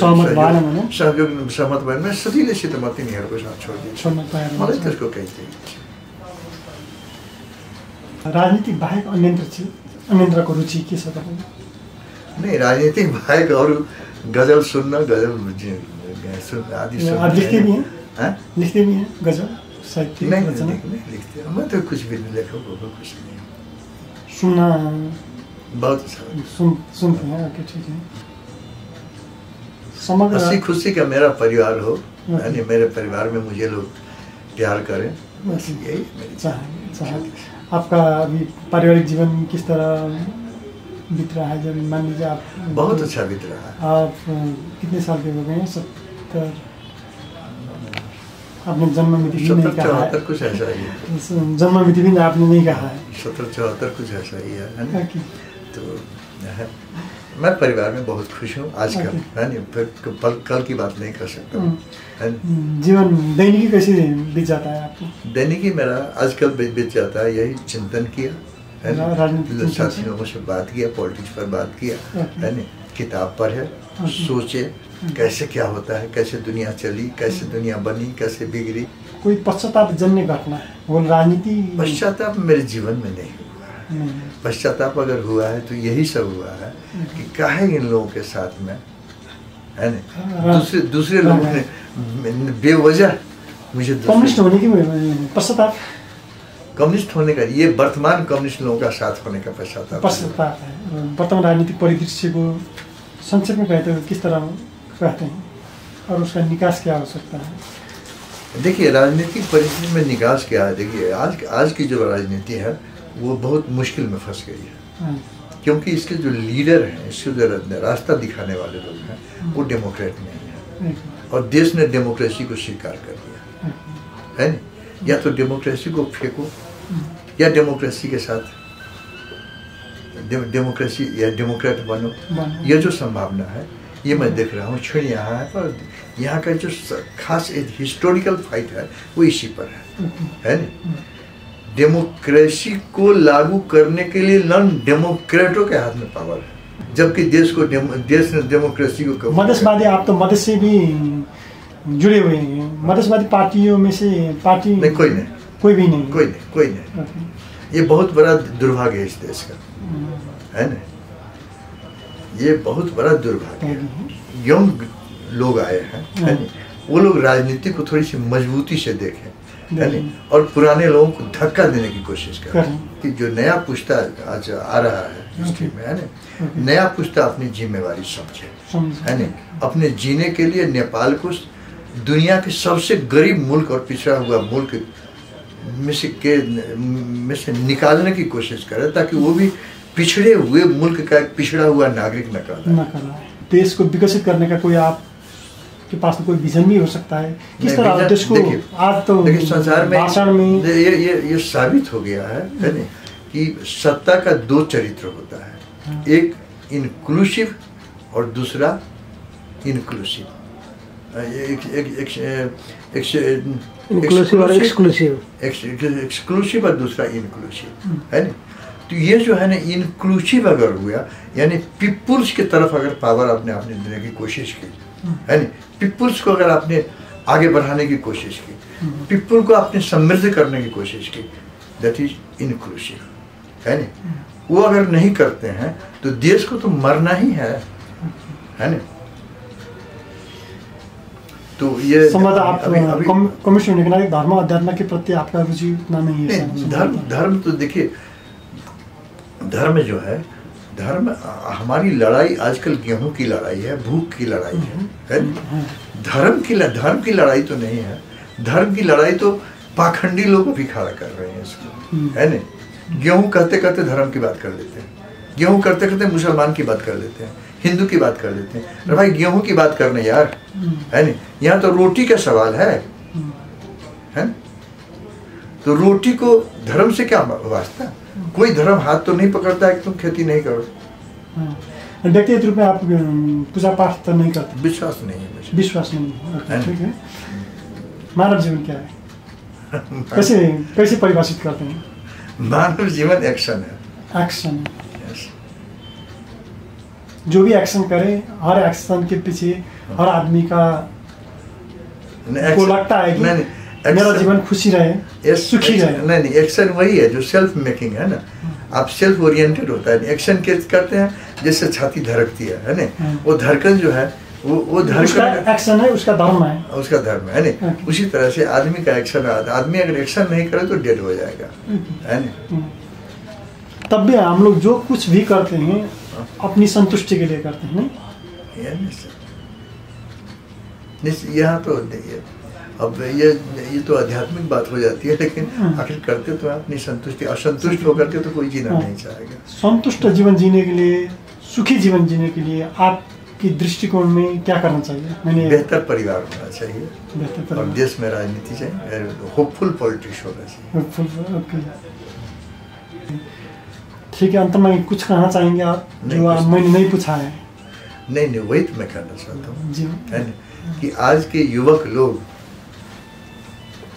सहमत भएन भने सजिलैसित म तिनीहरूको साथ छोडिदिन्छु। मलाई त्यसको केही छैन। राजनीति बाहेक अन्यत्रको रुचि के छ तपाईको? नहीं, राजनीति बाहेक अरू गजल सुन्न, गजल आदि लिखते भी हैं? लिखते भी हैं गजल साहित्य? नहीं लिखते, मैं तो कुछ भी नहीं लिखा, कुछ नहीं। सुनना बहुत अच्छा सुनते हैं? ओके, ठीक है। हंसी खुशी का मेरा परिवार हो, यानी मेरे परिवार में मुझे लोग प्यार करें, बस यही मेरी चाह। आपका अभी पारिवारिक जीवन किस तरह बीत रहा है? जब मान लीजिए आप बहुत अच्छा बीत रहा है। आप कितने साल के हो गए हैं? 70? आपने जन्म मिति भी नहीं कहा है, कुछ ऐसा ही है। जन्म मिति भी आपने नहीं कहा है। 70-74 कुछ ऐसा ही है। तो मैं परिवार में बहुत खुश हूँ आजकल, है नहीं, फिर कल की बात नहीं कर सकता। जीवन दैनिकी कैसे बीत जाता है आपको? दैनिकी मेरा आजकल बीत जाता है, यही चिंतन किया, साथी लोगों से बात किया, पॉलिटिक्स पर बात किया, है ना, किताब पढ़े, सोचे कैसे क्या होता है, कैसे दुनिया चली, कैसे दुनिया बनी, कैसे बिगड़ी। कोई पश्चाताप जन्य घटना वो राजनीति? पश्चाताप मेरे जीवन में नहीं हुआ। पश्चाताप अगर हुआ है तो यही सब हुआ है कि काहे इन लोगों के साथ में, है ना, दूसरे लोगों ने बेवजह मुझे कम्युनिस्ट होने की पश्चाताप, कम्युनिस्ट होने का, ये वर्तमान कम्युनिस्ट लोगों का साथ होने का पश्चाताप है। वर्तमान राजनीतिक परिदृश्य को संक्षेप में कहते हैं, किस तरह कहते हैं और उसका निकास क्या हो सकता है? देखिए राजनीतिक परिस्थिति में निकास क्या है, देखिए आज की जो राजनीति है वो बहुत मुश्किल में फंस गई है, क्योंकि इसके जो लीडर हैं, इसके जो रास्ता दिखाने वाले लोग हैं, वो डेमोक्रेट नहीं है और देश ने डेमोक्रेसी को स्वीकार कर दिया है ना। या तो डेमोक्रेसी को फेंको या डेमोक्रेसी के साथ डेमोक्रेसी या डेमोक्रेट बनो। ये जो संभावना है ये मैं देख रहा हूँ क्षण यहाँ है, पर यहाँ का जो खास हिस्टोरिकल फाइट है वो इसी पर है ना। डेमोक्रेसी को लागू करने के लिए नॉन डेमोक्रेटों के हाथ में पावर है, जबकि देश ने डेमोक्रेसी को मधेशवादी, आप तो मधेश से भी जुड़े हुए हैं, मधेशवादी पार्टियों में से पार्टी नहीं, कोई भी नहीं। ये बहुत बड़ा दुर्भाग्य है इस देश का, है ना, ये बहुत बड़ा दुर्भाग्य है। यंग लोग आए हैं, है ना, वो लोग राजनीति को थोड़ी सी मजबूती से देखें, है ना, और पुराने लोगों को धक्का देने की कोशिश करें कि जो नया पुश्ता आज आ रहा है हिस्ट्री में, है ना, नया पुश्ता अपनी जिम्मेवारी समझे, है ना, अपने जीने के लिए नेपाल को दुनिया के सबसे गरीब मुल्क और पिछड़ा हुआ मुल्क में से निकालने की कोशिश करे, ताकि वो भी पिछड़े हुए मुल्क का एक पिछड़ा हुआ नागरिक न कहलाए। देश को विकसित करने का कोई आपके पास तो कोई विजन भी हो सकता है, किस तरह देश को? आज तो संसार में ये साबित हो गया है ना कि सत्ता का दो चरित्र होता है, एक इंक्लूसिव और दूसरा इनक्लूसिव। इंक्लूसिव और एक्सक्लूसिव, एक्सक्लूसिव और दूसरा इनक्लूसिव, है ना। तो ये जो है ना इनक्लूसिव अगर हुआ, यानी पीपुल्स की तरफ अगर पावर आपने देने की कोशिश की, है ना, पीपुल्स को अगर आपने आगे बढ़ाने की कोशिश की, पीपुल को आपने समृद्ध करने की कोशिश की, दैट इज इनक्लूसिव, है ना। वो अगर नहीं करते हैं तो देश को तो मरना ही है ना। तो ये समझ आप कम्युनिस्ट होने के नाते धर्म अध्यात्म के प्रति आपका रुचि उतना नहीं है? धर्म तो देखिए, धर्म जो है, धर्म हमारी लड़ाई आजकल गेहूं की लड़ाई है, भूख की लड़ाई है। धर्म की लड़ाई तो नहीं है। धर्म की लड़ाई तो पाखंडी लोग अभी खड़ा कर रहे हैं इसको, है ना। गेहूं कहते कहते धर्म की बात कर लेते हैं, गेहूं करते करते मुसलमान की बात कर लेते हैं, हिंदू की बात कर लेते हैं। अरे भाई गेहूं की बात करने यार, है ना। यहाँ तो रोटी का सवाल है ना। तो रोटी को धर्म से क्या वास्ता? कोई धर्म हाथ तो नहीं पकड़ता है कि तुम खेती नहीं करो। व्यक्तिगत रूप में आप पूजा पाठ तो नहीं करते? विश्वास नहीं है मुझे। विश्वास नहीं है, ठीक है। मानव जीवन क्या है? कैसे परिभाषित करते हैं? मानव जीवन एक्शन है। एक्शन, जो भी एक्शन करे, हर एक्शन के पीछे हर आदमी का को लगता है कि मेरा जीवन खुशी रहे, सुखी रहे। नहीं, एक्शन वही है जो सेल्फ मेकिंग है ना। आप सेल्फ ओरिएंटेड होता है। एक्शन करते हैं जैसे छाती धड़कती है ना। वो धड़कन जो है वो धड़कन एक्शन है, उसका धर्म है, उसका धर्म है ना। उसी तरह से आदमी का एक्शन है। आदमी अगर एक्शन नहीं करे तो डेड हो जाएगा, है ना। तब भी हम लोग जो कुछ भी करते हैं अपनी संतुष्टि के लिए करते हैं, नहीं। यहाँ तो अब ये तो आध्यात्मिक बात हो जाती है, लेकिन आखिर करते तो अपनी संतुष्टि, असंतुष्ट होकर के तो कोई जीना नहीं चाहेगा। संतुष्ट जीवन जीने के लिए, सुखी जीवन जीने के लिए आपकी दृष्टिकोण में क्या करना चाहिए? मैंने बेहतर परिवार होना चाहिए, बेहतर और देश में राजनीति चाहिए, होपफुल पॉलिटिक्स होना चाहिए। होपफुल, ओके, ठीक है। अंत में कुछ कहना चाहेंगे आप जो मैंने नहीं पूछा है? नहीं, वही तो मैं कहना चाहता हूँ, है ना, कि आज के युवक लोग,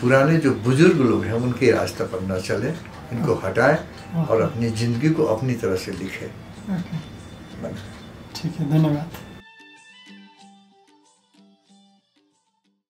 पुराने जो बुजुर्ग लोग हैं, उनके रास्ते पर न चले, इनको हटाएं और अपनी जिंदगी को अपनी तरह से लिखें। ठीक है, धन्यवाद।